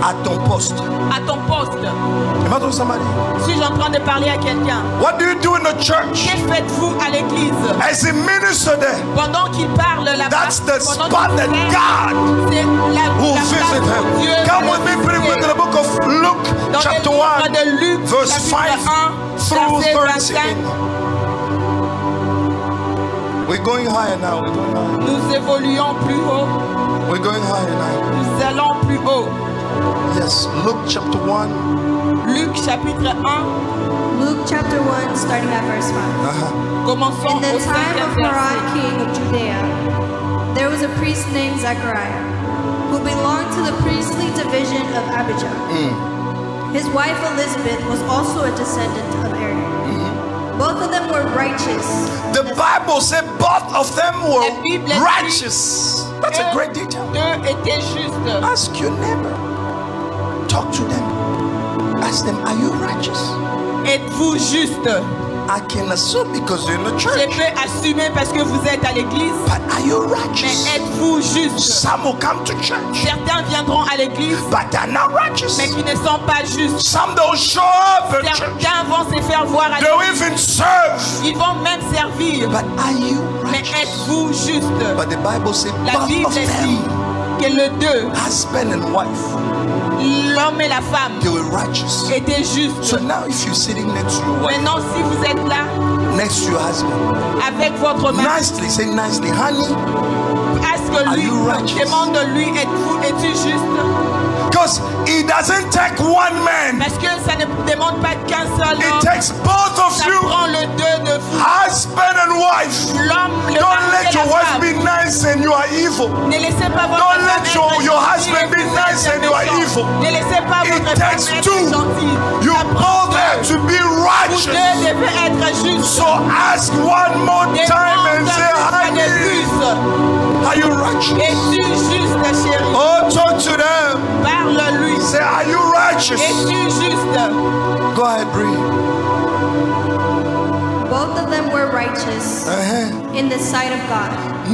At ton poste.
à ton poste.
Am I talking to somebody?
Suis-je en train de parler à quelqu'un?
What do you do in the church?
Que faites-vous à l'église?
As a minister there,
Pendant qu'il parle là-bas,
that's the
pendant
spot
qu'il
that
fait,
God
c'est la
will
place
visit
où Dieu
him. Come
va
with me
le
pretty quick to
visiter.
the book of Luke,
Dans le
chapter
livre
1,
de Luc,
verse
chapitre
5
1,
through
verset
13.
25.
We're going higher now. We're going higher.
Nous évoluons plus haut.
We're going higher now.
Nous allons plus haut.
Yes, Luke chapter 1.
Luc chapitre 1,
Luke chapter 1, starting at verse 5.
commençons
In the
au
time
5e
of Herod,
verset.
king of Judea, there was a priest named Zechariah, who belonged to the priestly division of Abijah. His wife Elizabeth was also a descendant of Aaron. Both of them were righteous.
The Bible said both of them were
La Bible dit-
righteous. That's a great detail.
Eux étaient justes.
Ask your neighbor. Talk to them. Ask them, are you righteous?
Êtes-vous juste?
I can assume because you're in the
Je
church.
peux assumer parce que vous êtes à l'église,
But are you
mais
righteous?
êtes-vous juste?
Some will come to church,
Certains viendront à l'église,
but they're not righteous.
mais qui ne sont pas justes.
Some don't show up at church.
Certains vont se faire voir à
They'll
l'église.
even serve.
Ils vont même servir.
But are you
Mais
righteous?
êtes-vous juste?
But the Bible says
La
both
Bible
of
dit
them
que les deux,
husband and wife,
l'homme et la femme,
they were righteous.
étaient justes.
So now if you're sitting next to your wife,
Maintenant, si vous êtes là
next to your husband,
avec votre mari,
nicely, say nicely, honey,
est-ce que
are
lui
you righteous?
demande de lui, es-tu juste?
Because it doesn't take one man,
Parce que ça ne demande pas qu'un seul
it
homme.
takes both of
Ça
you,
prend le deux de vous.
husband and wife.
L'homme, le
Don't
mari
let
et
your
la
wife
femme.
be nice and you are evil.
Ne laissez pas votre
Don't
femme
let
être
your
gentille
husband
et
be
vous
nice
êtes
and you are
méchant.
evil.
Ne laissez pas
It
votre
takes
femme
two.
être gentille.
You
Ça prend
both have
deux.
to be
Vous
righteous.
deux devez être justes.
So ask one more time and say,
Demande de
honey,
plus.
are you righteous?
Es-tu juste, chérie?
Oh, talk to them.
Parle-lui.
Say, are you righteous?
Es-tu juste?
Go ahead, breathe.
Both of them were righteous in the sight of God.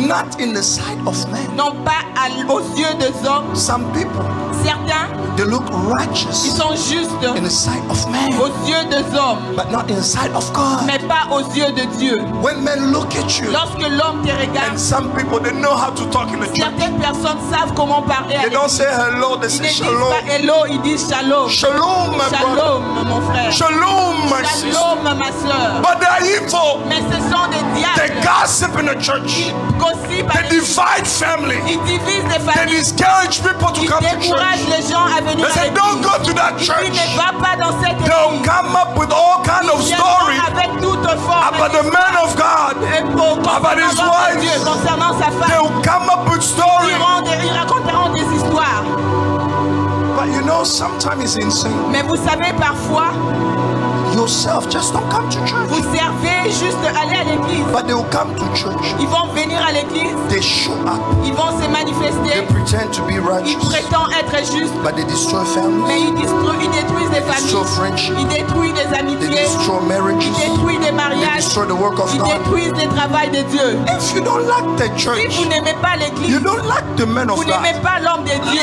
Not in the sight of men.
Non pas aux yeux des hommes.
Some people,
Certains,
they look
ils
righteous
sont justes
in the sight of men,
aux yeux des hommes,
but not in the sight of God.
mais pas aux yeux de Dieu.
When men look at you,
Lorsque l'homme te regarde,
and some people, they know how to talk in the church.
certaines personnes savent comment parler à
They don't
l'église.
say hello, they
Ils
say
ne disent
shalom.
pas hello, ils disent shalom.
Shalom, my brother.
Shalom, mon frère.
Shalom, my sister.
Shalom, ma soeur.
But they're evil.
Mais ce sont des
They
diables.
gossip in the church.
Ils gossipent
They
à l'église.
divide family.
Ils divisent les
They
familles.
discourage people to
Ils
come to
découragent
church.
les gens à venir
They
à
say, don't
l'église.
go to that
Ils
church.
disent, ne va pas dans cette
They'll
église.
come up with all kind of
Ils
stories
viendront avec toute forme
about the man of God. about his
concernant
wife.
Dieu, concernant sa femme.
They'll come up with stories.
Ils raconteront des histoires.
But you know, sometimes it's insane.
Mais vous savez, parfois,
Yourself, just don't come to church.
vous servez juste aller à l'église.
But they will come to church.
Ils vont venir à l'église,
They show up.
ils vont se
They
manifester,
pretend to be
ils
righteous.
prétendent être justes,
But they destroy
mais
families.
ils détruisent des
Destroy
familles,
friendship.
ils détruisent des
They
amitiés,
destroy
ils
marriages.
détruisent des
They
mariages,
destroy the work of
ils
God.
détruisent le travail de Dieu.
If you don't like the
Si
church,
vous n'aimez pas
you
l'église,
don't like the men of
vous n'aimez
God,
pas l'homme de Dieu,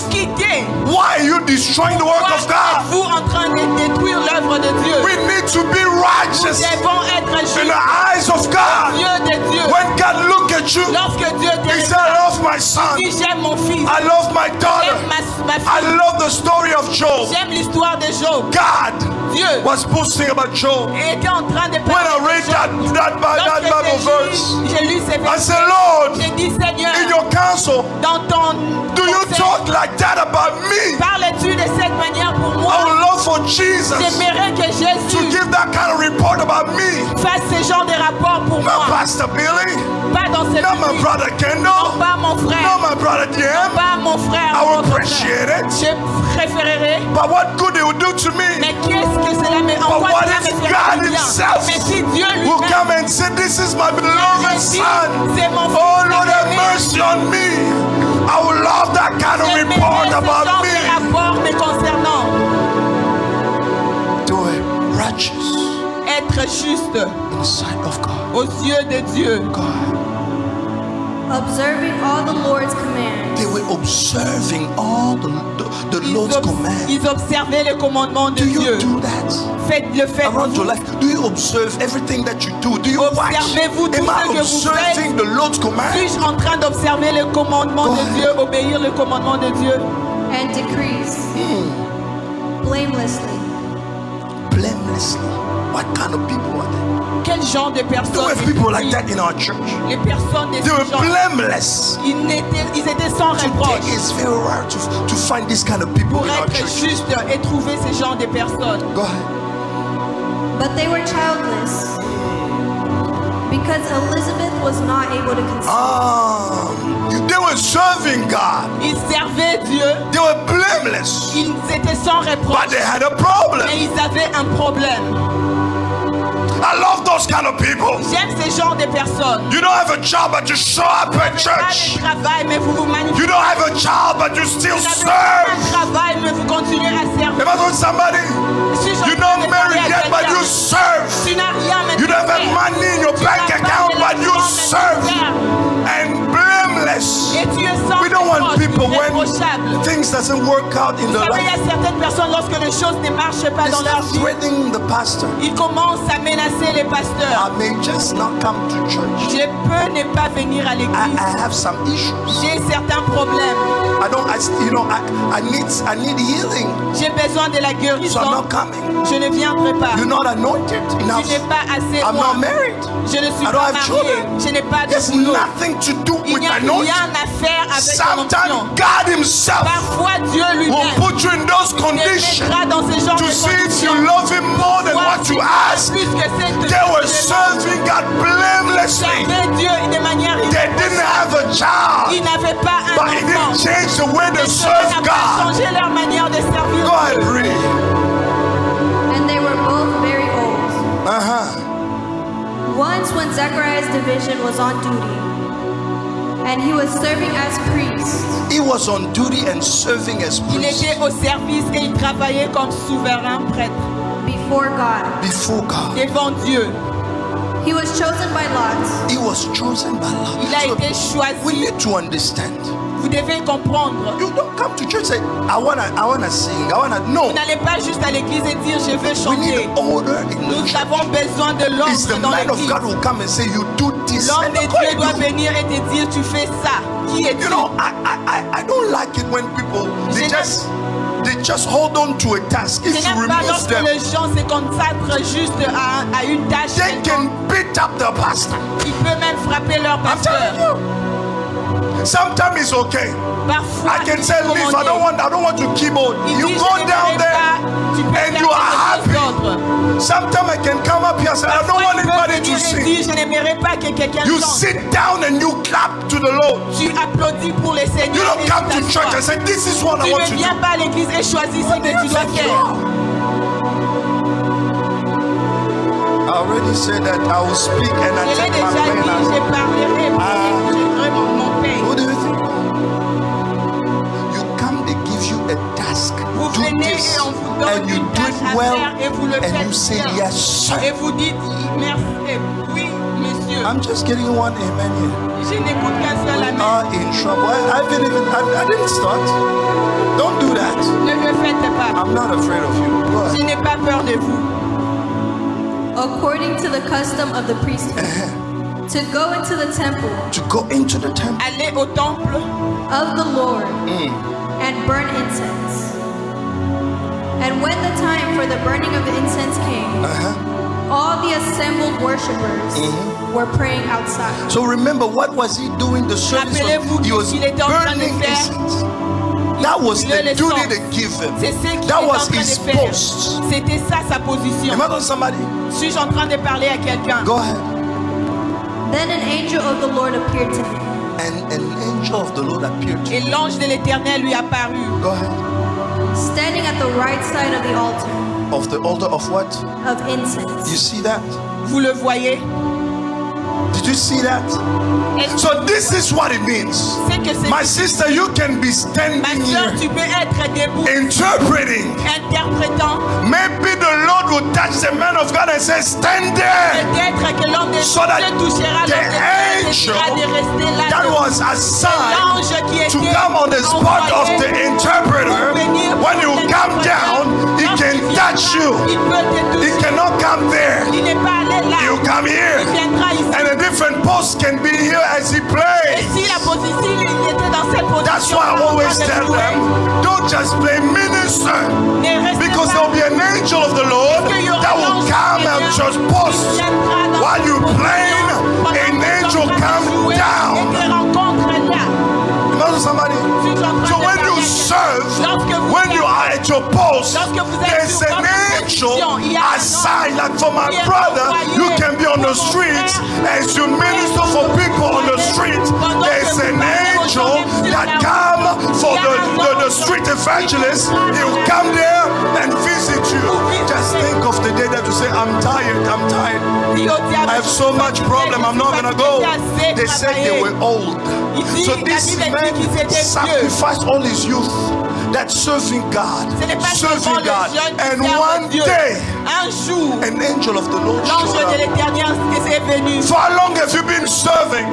quittez.
why are you destroying the work
Pourquoi
of God?
êtes-vous en train de détruire l'œuvre de Dieu?
We need to be
Nous
righteous
devons être
in
justes
the eyes of
aux
God.
yeux de Dieu.
When God look at you,
Lorsque Dieu te
He said, I
regarde,
love my son.
il dit, j'aime mon fils,
I love my daughter.
j'aime ma
I
fille,
love the story of Job.
j'aime l'histoire de Job.
God
Dieu
was boasting about Job.
était en train de
When I
parler
read
de Job.
that Bible verse,
J'ai lu ces
I
versets.
said, Lord,
J'ai dit, Seigneur,
in your counsel,
dans ton
do you
conseil,
talk like that about me?
parles-tu de cette manière pour
I
moi?
would love for Jesus
J'aimerais que
to
Jésus
give that kind of report about me.
fasse ce genre de rapport pour
Not
moi.
Pastor Billy,
Pas dans cette
not my
vie.
brother
Non,
Kendall,
pas mon frère.
not my brother Diam.
Pas mon frère.
I would
votre frère.
appreciate it.
Je préférerais.
But what good it would do to me
Mais qu'est-ce que cela me en
But
quoi
what
cela
if
me ferait
God
du bien?
himself
Mais si Dieu
will
lui-même
come and say, this is my beloved
viendrait dire,
son.
c'est mon fils
Oh Lord, have
bien-aimé.
mercy on me. I would love that kind of
J'aimerais
report
ce genre
about
de
me.
rapport me concernant.
Do it righteous
Être juste
in the sight of God.
aux yeux de Dieu.
God.
Observing all the Lord's commands.
They were observing all the Lord's commands.
Ils observaient le commandement de
Do you
Dieu.
do that?
Faites-le,
Around your
faites-le.
life, do you observe everything that you do? Do you watch?
Observez-vous tout
Am I
ce que vous
observing the Lord's commands?
Suis-je en train d'observer le commandement
Go
de
ahead.
Dieu, obéir le commandement de Dieu?
And decrees blamelessly.
Blamelessly. What kind of people are they?
Quel genre de
Do we
personnes?
have people like that in our church?
Les personnes de
They were
ce genre,
blameless.
ils étaient sans
Today
reproche.
it's very rare to find this kind of people
Pour
in our
être
church.
juste et trouver ce genre de personnes.
Go ahead.
But they were childless because Elizabeth was not able to conceive.
They were serving God.
Ils servaient Dieu,
They were blameless.
ils étaient sans
But
reproche.
they had a problem.
Et ils avaient un problème.
I love those kind of people.
J'aime ce genre de personnes.
You don't have a job, but you show up at
Pas de
church.
travail, mais vous vous manifestez.
You don't have a job, but you still
Vous n'avez pas
serve.
de travail, mais vous continuez à servir.
Am I with somebody?
Si je
You're
peux
not
te
married
parler à
yet, but
quelqu'un,
you serve.
tu n'as rien, mais
You
tu
don't have
sers.
money in your
Tu
bank
n'as pas
account,
de
but you
l'argent, mais tu
serve.
sers.
And blameless.
Et tu es sans
We don't want
reproche,
people when
irréprochable.
things things doesn't work out in
Vous
their
savez, il y
life,
a certaines personnes, lorsque les choses ne marchent pas
they
dans leur
start
vie,
threatening the pastor.
ils commencent à menacer les pasteurs.
I may just not come to church.
Je peux ne pas venir à l'église.
I have some issues.
J'ai certains problèmes.
I need healing.
J'ai besoin de la
So I'm
guérison.
not coming.
Je ne viendrai pas.
You're not anointed
Tu
enough.
n'es pas assez
I'm
loin.
not married.
Je ne suis
I don't
pas
have
marié.
children.
Je n'ai pas de
There's
boulot.
nothing to do
Il
with
n'y a
anointing.
rien à faire avec
Sometimes
l'onction.
God Himself
Parfois, Dieu
will
lui-même
put you in those
te
conditions
mettra dans ce genre
to
de
see if you
conditions.
love Him more than
Voir
what
si
you
tu aimes
ask.
plus que c'est de
They were
te
serving God blamelessly.
servir Dieu de manière
They didn't have a
Ils
child,
n'avaient pas un
but it
enfant.
didn't change the way they
Mais cela n'a
serve
pas
God.
changé leur manière de servir
Go ahead,
Dieu.
read.
And they were both very old.
Uh-huh.
Once, when Zechariah's division was on duty, and he was serving as priest,
He was on duty and serving as
Il
priest
était au service et il travaillait comme souverain prêtre
before God.
before God.
devant Dieu.
He was chosen by Lot,
He was chosen by love.
Il a
So
été
we
choisi.
need to understand.
Vous devez comprendre.
You don't come to church and say, I wanna sing. No.
Vous n'allez pas juste à l'église et dire je veux
We need
chanter.
order in the
Nous
church.
avons besoin de
It's the
l'ordre dans
man of
l'église.
God who come and say, you do this.
L'homme
And
de
look what
Dieu
you
doit
do.
venir et te dire tu fais ça. Qui es-tu?
You know, I don't like it when people they just hold on to a task.
Je
If you
n'aime pas
remove
lorsque
them,
les gens se consacrent juste à une tâche.
they can beat up the pastor.
Ils peuvent même frapper leur
I'm telling
pasteur.
you. Sometimes it's okay.
Parfois,
I can
il
say,
faut
leave.
commander.
I don't want to keyboard.
Il
You
dit,
go
je ne
down
ferai
there
pas. Tu peux
and
faire
you are
quelque chose
happy.
d'autre.
Sometimes I can come up here and say, I don't
Parfois,
want
il peut
anybody to
venir et
sing.
dire, je n'aimerais pas que quelqu'un
You
chante.
sit down and you clap to the Lord.
Tu applaudis pour les
You
seigneurs.
don't
et
come
tu
to church
t'assois.
and say, this is what I
Tu
want
ne
to do.
viens pas à l'église et choisis ce que tu dois faire.
I already said that I will speak and I
Je l'ai
take my
déjà dit,
pen.
je parlerai et je ferai mon pain.
What do you think? You come, they give you a task.
Vous
Do
venez
this,
et on vous donne
and you
une
do
tâche
it
à
well,
faire et vous le
and you
faites
say
bien.
yes, sir.
Et vous dites merci, oui, monsieur.
I'm just getting one amen here.
Je n'écoute qu'un seul
We
amen.
are in trouble. I didn't start. Don't do that.
Ne le faites pas.
I'm not afraid of you. Go
Je
ahead.
n'ai pas peur de vous.
according to the custom of the priesthood, to go into the temple
To go into the temple.
Allez au temple
of the Lord and burn incense. And when the time for the burning of the incense came, all the assembled worshippers were praying outside.
So remember, what was he doing? The service
Rappelez-vous
was, he was
qu'il était en train de
burning
faire.
incense. That was
brûlait
the
les
duty
cendres.
they give him.
C'est ce qu'il
That
est en
was
train
his
de faire.
post.
C'était ça sa position.
Am I talking to somebody?
Suis-je en train de parler à quelqu'un?
Go ahead.
Then an angel of the Lord appeared to him,
And an angel of the Lord appeared to
Et
him.
l'ange de l'Éternel lui apparut
Go ahead.
standing at the right side of the altar
Of the altar of what?
of
You
incense.
see that?
Vous le voyez?
Did you see that?
Est-ce
So this is what it means.
que c'est
My sister, you can be
ma
standing
soeur,
here
tu peux être debout,
interpreting.
interprétant.
Maybe the Lord will touch the man of God and say, stand there.
Peut-être que l'homme de
So that
Dieu touchera
the
l'homme de Dieu et
angel
décidera de rester là.
that was assigned
L'ange qui
to
était
come on the spot of
envoyé
the interpreter, when you come down, he can touch you.
Il peut te
He
toucher.
cannot come there.
Il n'est pas allé là.
You come here.
Il viendra ici.
And a different post can be here as he
Et
plays.
si la position, il était dans cette position,
That's why I always tell them, don't just play minister.
ne restez
Because
pas.
there will be an angel of the Lord that will come and just post. While you playing, an angel come down. Imagine somebody. So when you serve, when you are at your post, there's an angel assigned. Like for my brother, you can be on the streets as you minister for people on the streets. There's an angel that come for the street evangelist. He'll come there and visit you. Just think of the day that you say, I'm tired. I have so much problem. I'm not gonna go. They said they were old. So this man sacrificed all his youth That's serving God.
Ce n'est pas
Serving
seulement
God.
le jeune qui
And
sert
one
Dieu.
day,
Un jour,
an angel of the Lord
l'ange
showed
de
up.
l'Éternel est venu.
For how long have you been serving?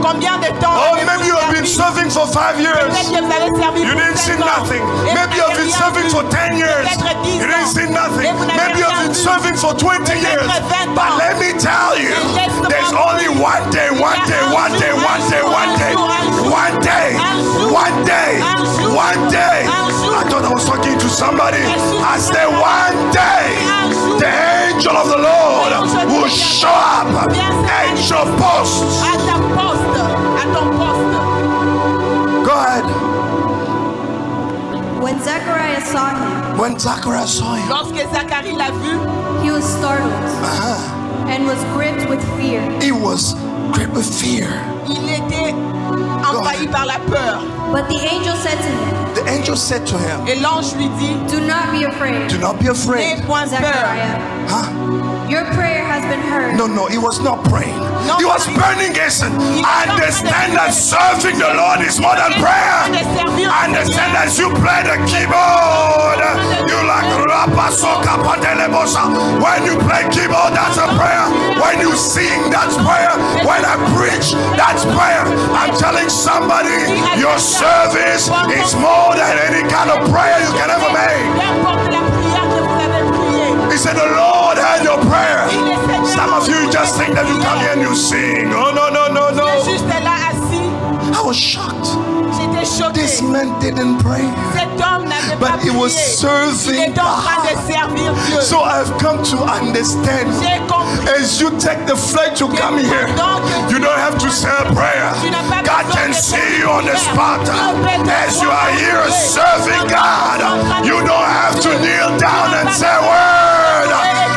Combien de temps
Oh,
avez-vous
maybe you have been
servi?
serving for 5 years.
Peut-être que vous avez servi
You
pour
didn't see
5 ans.
nothing.
Et
Maybe you
vous
have been
n'avez
serving
rien
for
vu.
10 years.
Peut-être 10
You didn't
ans.
see nothing.
Et vous n'avez
Maybe you have
rien
been
vu.
serving for 20 years.
Peut-être 20
But
ans.
let me tell you,
Et laisse-moi
there's
vous
only
dire.
one day, one day, one day, one day, one day, one day, one day, one day. I thought I was talking to somebody. I said one day, the angel of the Lord will show up at your post.
À ta poste, à ton poste.
Go ahead.
When Zechariah saw him,
When Zachariah saw him,
Lorsque Zacharie l'a vu,
he was startled and was gripped with fear.
he was gripped with fear.
il était envahi par la peur.
But the angel said to him,
The angel said to him,
Et l'ange lui dit,
"Do not be afraid,
do not be
n'aie
afraid.
point peur.
Zechariah.
Huh?
Your prayer has been heard."
No, he was not praying.
No,
He was burning incense. I understand that serving the Lord is more than prayer. I understand that you play the keyboard. You like Rapasoka Patelebosa. When you play keyboard, that's a prayer. When you sing, that's prayer. When I preach, that's prayer. I'm telling somebody, your service is more than any kind of prayer you can ever make.
N'importe la prière que vous avez priée.
He said, the Lord heard your prayer. Some of you just think that you come here and you sing. Oh, no.
J'étais juste là assis.
I was shocked.
J'étais choquée.
This man didn't pray,
Cet homme n'avait pas
but he was
prié. Il
serving
était en train de
God.
servir Dieu.
So I've come to understand,
J'ai compris.
as you take the flight to come here, you don't have to say a prayer. God can see you on the spot. As you are here serving God, you don't have to kneel down and say a word.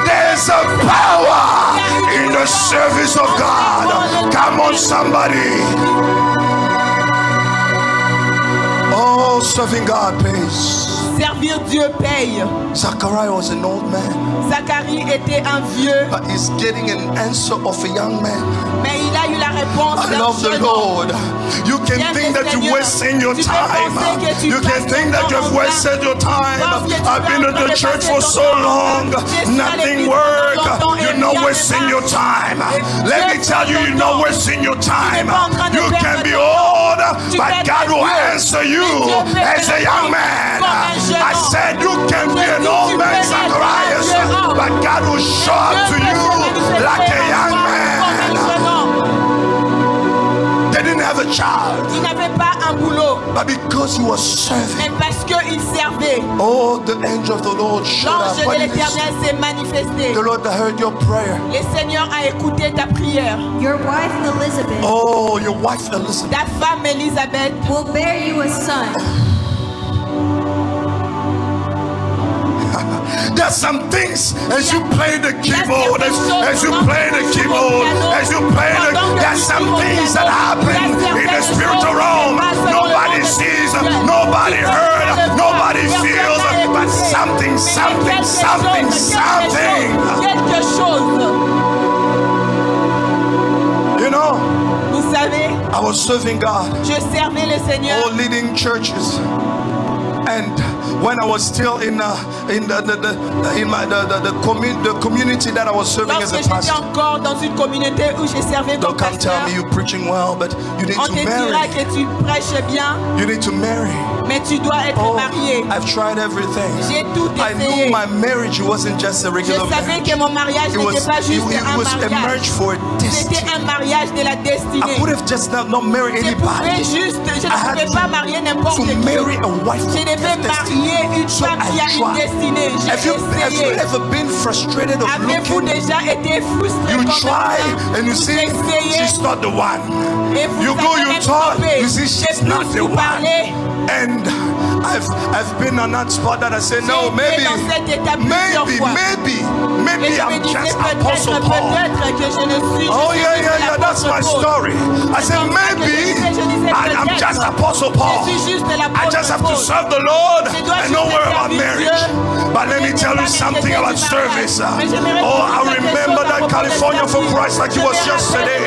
There's a power in the service of God. Come on, somebody. Oh, serving God pays.
Servir Dieu paye.
Zachariah was an old man,
Zacharie était un vieux,
but he's getting an answer of a young man.
mais il a eu la réponse
I
d'un
love the
jeune homme.
Lord. You can think that you're wasting your time. You can think that you've wasted your time. I've been in the church for so long. Nothing works. You're not wasting your time. Let me tell you, you're not wasting your time. You can be old, but God will answer you as a young man. I said you can be an old man, Zacharias, but God will show up to you like a young man. They didn't have a child,
Il n'avait pas un boulot,
but because he was serving,
mais parce qu'il servait.
oh, the angel of the Lord showed
L'ange
up.
de
What did he say?
l'Éternel s'est manifesté.
The Lord heard your prayer.
Le Seigneur a écouté ta prière.
Your wife Elizabeth
Oh, your wife Elizabeth.
Ta femme Élisabeth
will bear you a son.
There's some things as you play the keyboard, as you play the keyboard, as you play the, there's some things that happen in the spiritual realm. Nobody sees, nobody heard, nobody feels, but something.
Quelque chose.
You know,
Vous savez,
I was serving God,
je servais le Seigneur.
leading churches, and when I was still in the community that I was serving as
Lorsque
a
j'étais
pastor.
encore dans une communauté où j'ai servi
Don't
comme
come tell
pasteur,
me you're preaching well, but you need
on
to
te dira
marry.
que tu prêches bien,
You need to marry.
mais tu dois être
Oh,
marié.
I've tried everything.
J'ai tout
I knew
essayé.
my marriage wasn't just a
Je
regular
savais
marriage.
que mon mariage
It
n'était
was,
pas juste
it
un
was a
mariage.
marriage for
C'était
destiny.
un mariage de la
I
destinée.
could have just not married
Je pouvais
anybody.
juste, je
I had
ne pouvais pas marier n'importe
to
qui.
marry a wife
Je
of
devais
destiny.
marier une
So
femme qui a
I
une
tried.
destinée.
Have
J'ai
you
essayé.
ever been frustrated of
Avez-vous
looking?
déjà été frustré
You
comme
try
ça?
and you
Vous
see
essayez
she's not the one.
et vous
You go,
avez
you
même
talk,
trompé.
you see she's
Et
not
plus
the
vous
one.
parlez,
And I've been on that spot that I said, no,
été
maybe
dans cette étape plusieurs fois.
maybe
et je me
I'm
disais
just Apostle Paul.
peut-être que je ne suis
Oh
je suis
yeah,
juste
that's my
l'apôtre Paul.
story. I said maybe I'm just Apostle Paul.
Je suis juste
I
l'apôtre
just have to
Paul.
serve the Lord
Je dois
and
juste
don't worry about
servir
marriage.
Dieu
But let me tell you something about service. I remember that California for Christ like it was yesterday.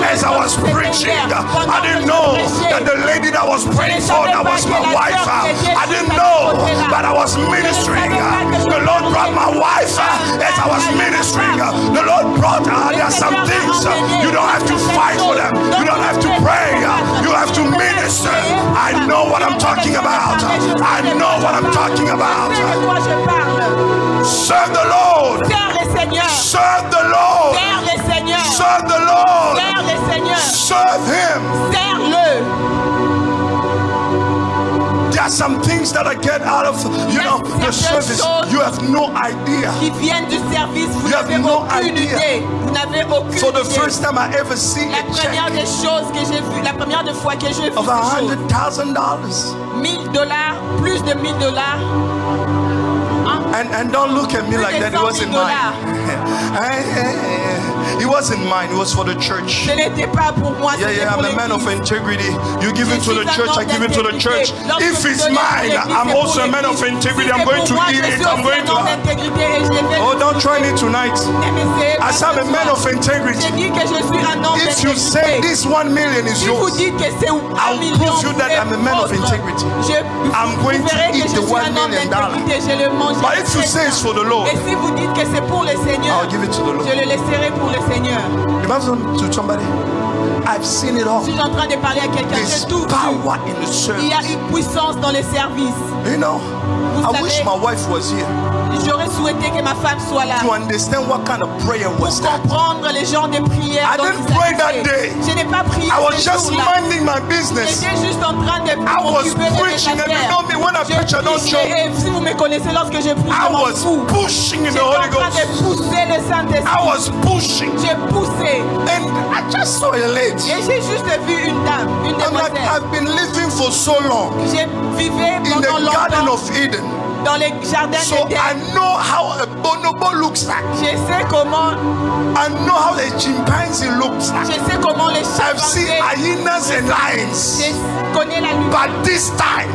As I was preaching, I didn't know that the lady that was praying for, that was my wife. I didn't know, but I was ministering. The Lord brought my wife as I was ministering. The Lord brought her. There are some things you don't have to fight for them. You don't have to pray. You have to minister. I know what I'm talking about. I know what I'm talking about. Serve the Lord. Serve the Lord. Serve the Lord. Serve Him. There are some things that I get out of, the service. You have no idea.
Qui viennent du service, vous
You have
n'avez
no
aucune
idea.
idée. Vous n'avez aucune
For the
idée.
first time I ever see
La
a
première
check
des choses que j'ai vues, la première des fois que j'ai vu
of $100,000.
$1,000, plus de $1,000.
And don't look at me like that. It wasn't mine. It wasn't mine. It was for the church.
Ce n'était pas pour moi.
Yeah, I'm a man of integrity. You give it to the church, I give it to the church. If it's mine, I'm also a man of integrity. I'm going to eat it. I'm going to. Oh, don't try me tonight. As I'm a man of integrity. If you say this 1 million is yours, I'll prove you that I'm a man of integrity. I'm going to eat the $1 million. But if you say it's for the Lord,
et si vous dites que c'est pour le Seigneur,
I'll give it to the Lord.
je le laisserai pour le Seigneur.
Imagine to somebody, I've seen it all.
Je suis en train de parler à quelqu'un.
There's
J'ai tout vu.
power in the
Il y a
service.
une puissance dans le service.
You know,
Vous
I wish
savez,
my wife was here
j'aurais souhaité que ma femme soit là
to understand what kind of prayer was
pour
that.
comprendre les genres de prières.
I
dont
didn't
ils
pray that
avaient
day.
fait. Je n'ai pas prié
I was
ce
just
jour-là.
minding my business.
J'étais juste en train de
I was
m'occuper de mes
preaching, and you
affaires.
know me, when I preach, I don't
Je
joke.
priais, et si vous me connaissez, lorsque je prie,
I
je m'en
was
fous.
pushing in the
J'étais
Holy
en train de
Ghost.
pousser le
I
Saint-Esprit.
was pushing.
J'ai poussé.
And I just saw a lady.
Et j'ai juste vu une dame, une
I'm like,
demoiselle.
I've been living for so long
J'ai vivé
in the
pendant
Garden
longtemps
of Eden.
dans les jardins
So
d'Éden.
I know how a bonobo looks like.
Je sais comment,
I know how a chimpanzee looks
je
like.
sais comment les
I've seen
chimpanzés.
hyenas and lions.
Je connais la lutte.
But this time,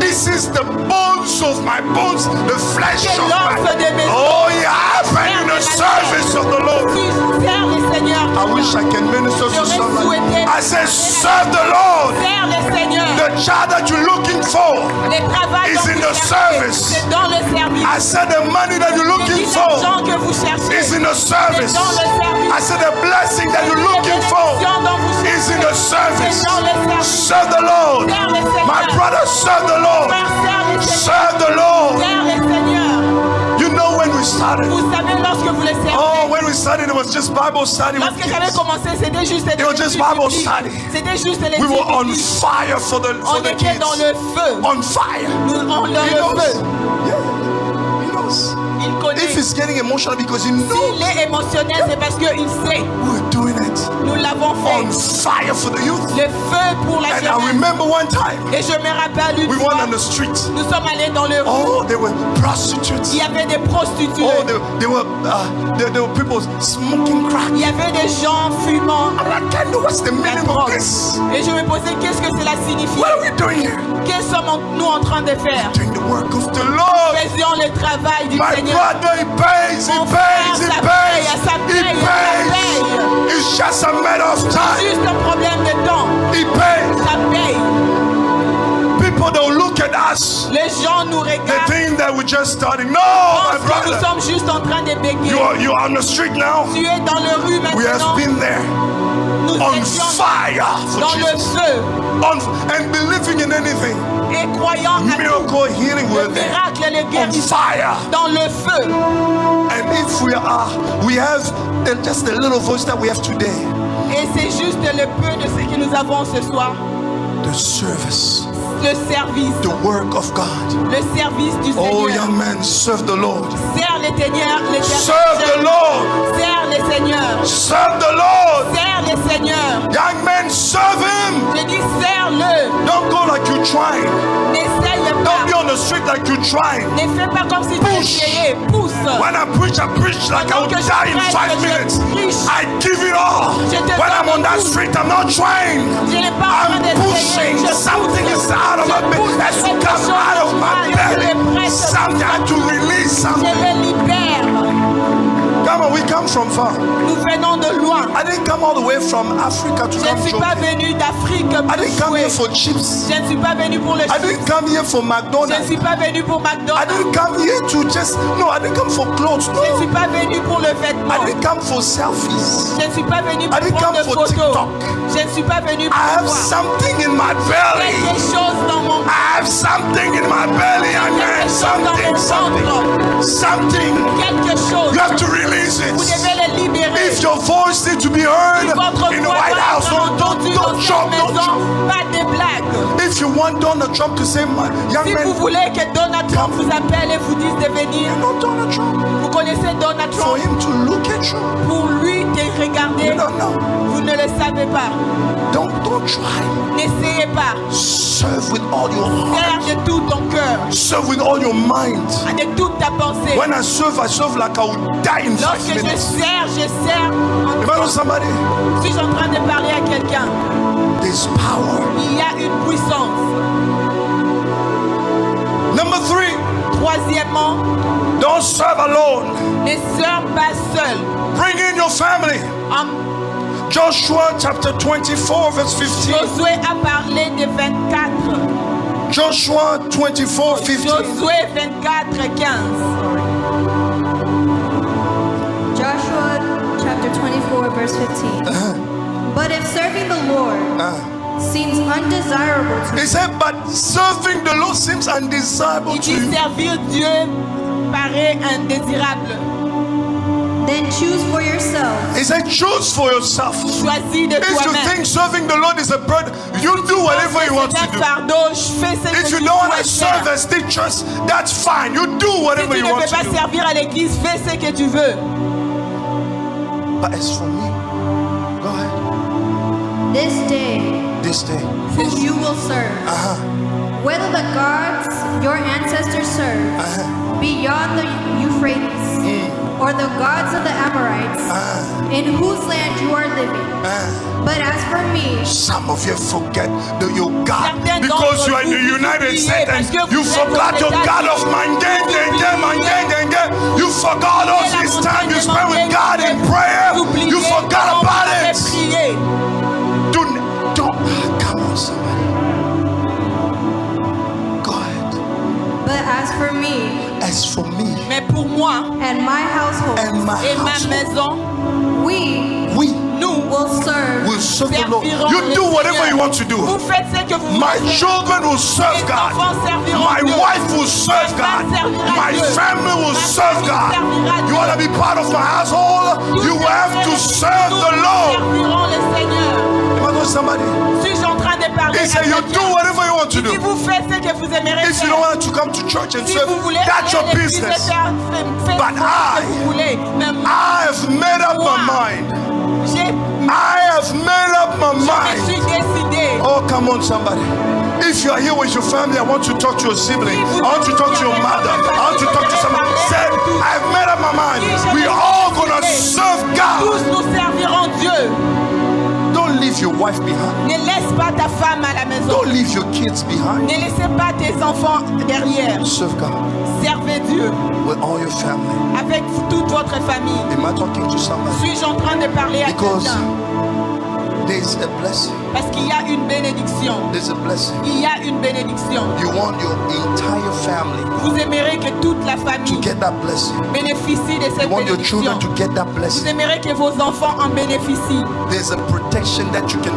this is the bones of my bones, the flesh
C'est
of
l'os
my.
de mes
Oh, yeah, happened in the service of the Lord.
Si je sers le Seigneur.
I wish I can minister to
J'aurais
somebody.
souhaité
I said, serve the Lord.
Sers le Seigneur.
The child that you're looking for.
Le travail
is
dont
in
vous
the
cherchez,
service.
c'est dans le service.
I said, the money that you're
Je
looking
dis
for
l'argent que vous cherchez.
is in the service.
C'est dans le service.
I said, the blessing that you're looking for is in the service. Serve the Lord. My brother, serve the Lord. Serve the Lord.
Sers le Seigneur.
You know when we started.
Vous savez, lorsque vous le servez,
Oh, when we started, it was just Bible study with
lorsque j'avais
kids.
commencé, c'était juste
It was just Bible study.
C'était juste les
We were on
bibliques.
fire for the
On était
kids.
dans le feu.
On fire.
Nous, on dans
He
le
knows.
feu.
Yeah. He knows.
Il connaît.
If he's getting emotional because he knows
S'il est émotionnel, c'est parce qu'il sait.
we're doing it.
Nous l'avons
On
fait.
fire for the youth.
Le feu pour la
And I
jeunesse.
remember one time
Et je me rappelle une
we
fois,
went on the street.
nous sommes allés dans le rue.
Oh, there were prostitutes.
Il y avait des prostituées.
Oh, there were people smoking crack.
Il y avait des gens fumant
I'm like, Kendo, what's the
la
meaning of
drogue.
this?
Et je me posais, qu'est-ce que cela signifie?
What are we doing here?
Que sommes-nous en train de faire?
Doing the work of the Lord.
Faisions le travail du
My
Seigneur.
brother, he pays, he
Mon
pays,
frère,
he
ça
pays,
paye, ça
he
paye, ça
pays.
paye.
It's just a matter of time.
Juste un problème de temps.
He pays.
Ça paye.
People don't look at us.
Les gens nous
They
regardent.
think that we're just starting. No, my
Pensent que nous
brother.
sommes juste en train de bégayer.
You are on the street now.
Tu es dans le rue
We have
maintenant.
been there.
Nous
On
étions
fire for
dans le
Jesus.
feu
And believing in anything.
et croyant à tout.
Miracle, healing,
Le
we're there.
miracle, les
On
guérisons
fire.
dans le feu.
And if we have just a little voice that we have today.
Et c'est juste le peu de ce que nous avons ce soir.
The service,
Le service.
the work of God.
Le service du
Oh,
Seigneur.
young man, serve the Lord.
Sers le Seigneur.
Serve the Lord.
Sers le Seigneur.
Serve the Lord.
Sers le Seigneur.
Young man, serve Him.
Je dis sers-le.
Don't go like you're trying.
N'essaye
Don't be
pas.
on the street like you're trying.
Ne fais pas comme si tu
Push.
essayais. Pousse.
When I preach like I would die in 5 minutes. I give it all. When I'm on that street, I'm not trying.
Je n'ai pas
I'm
envie d'essayer.
pushing.
Je
Something
pousse.
is out of my belly. Has to come out of my belly. Something something. I have to release
Je
something.
me libère.
Come on, we come from far.
Nous venons de loin.
I didn't come all the way from Africa to
Je
come
ne suis pas
joking.
venu d'Afrique
I
pour
didn't come
jouer.
here for chips.
Je ne suis pas venu pour le
I didn't come here for
Je ne
McDonald's.
suis pas venu pour
I
McDonald's.
didn't come here to just, no, I didn't come for clothes.
Je ne
No.
suis pas venu pour le vêtement.
I didn't come for selfies.
Je ne suis pas venu
I
pour
didn't
prendre
come
de
for
photos.
TikTok.
Je ne suis pas venu
I
pour
have
voir.
something in my belly.
Quelque chose dans mon
I have something in my belly. I have something.
quelque chose.
You have to release
Vous
it.
devez le libérer.
If your voice needs to be heard
Si votre
in the
voix
White
doit
House,
être entendue dans
don't
cette
jump, don't
maison,
jump.
pas de blagues.
If you want Donald Trump to say, young
Si vous
man,
voulez que Donald Trump vous appelle et vous dise de venir,
you know Donald Trump.
vous connaissez Donald
For
Trump,
him to look at you,
pour lui de regarder,
you don't know.
vous ne le savez pas.
Don't try.
N'essayez pas.
Serve with all your heart.
Serve de tout ton cœur,
Serve with all your mind.
de toute ta pensée.
When I serve like I would die in 5
Lorsque je
minutes.
sers en
If I know somebody,
Si je suis en train de parler à quelqu'un,
there's power.
il y a une puissance.
Number 3,
Troisièmement,
don't serve alone.
ne sers pas seul.
Bring in your family. Joshua chapter 24 verse 15.
Josué a parlé de 24.
Joshua 24, 15.
Josué 24, 15.
Joshua chapter 24, verse 15. But if serving the Lord seems undesirable to
He said, but serving the Lord seems undesirable
Il
to
dit
you.
servir Dieu paraît indésirable.
then choose for yourself
He said, choose for yourself.
Choisis de
If you
toi-même.
think serving the Lord is a burden, you do whatever you want to
C'est un
do.
fardeau, fais ce que
If
tu
you don't want to
souhaites faire.
serve as teachers, that's fine. You do
Si
whatever
tu
you
ne
want
veux pas
to do.
servir à l'église, fais ce que tu veux.
But as for me, go ahead.
this day
This day,
whom you will serve, whether the gods your ancestors served beyond the Euphrates, or the gods of the Amorites, in whose land you are living. But as for me,
some of you forget your God
Certains
because
d'entre
you are in the
vous
United
oubliez
States
parce que
and you
vous êtes
forgot
aux
your God
États-Unis.
of Mangenge. You forgot all this time you spent with God in prayer. You forgot about it. Don't come on, somebody. Go ahead.
but as for me
As for me
Mais pour moi
and my household,
and my
et ma
household,
we
maison,
we
will serve
will serve the Lord.
servirons
You
le
do whatever
Seigneur.
you want to do.
Vous faites ce que vous
My
voulez.
children will serve
Mes
God.
enfants serviront
My
Dieu.
wife will serve
Ma femme
God.
servira
My
Dieu.
family will
Ma
serve
famille
God.
servira
You
Dieu.
want to be part of my household?
Tous
You
les
have to
frères,
serve
nous
the Lord.
servirons le Seigneur.
Am I going to somebody?
Suis-je en train de parler
He
à
said, you do
quelqu'un?
whatever you want to
Si
do.
vous faites ce que vous aimerez
If you
faire,
don't want to come to church and
si
serve,
vous voulez
that's your
aller à l'église et
business.
faites
But
ce que vous voulez. Mais
I have made up my mind. I have made up my
je
mind.
suis décidé.
Oh, come on, somebody. If you are here with your family, I want to talk to your sibling. I want to talk to your mother. I want to talk to somebody. Said, I've made up my mind. We all gonna serve God.
Tous nous servirons Dieu.
Don't leave your wife behind.
Ne laisse pas ta femme à la maison.
Don't leave your kids behind.
Ne laissez pas tes enfants derrière.
Serve God
Servez Dieu
with all your family.
avec toute votre famille.
Am I talking to somebody?
Suis-je en train de parler à
Because
quelqu'un?
there's a blessing.
Parce qu'il y a une bénédiction.
There's a blessing.
Il y a une bénédiction.
You want your entire family
Vous aimerez que toute la
to
famille
get that blessing.
bénéficie de
You
cette
want your
bénédiction.
children to get that
Vous
blessing.
aimerez que vos enfants en bénéficient.
There's a protection that you can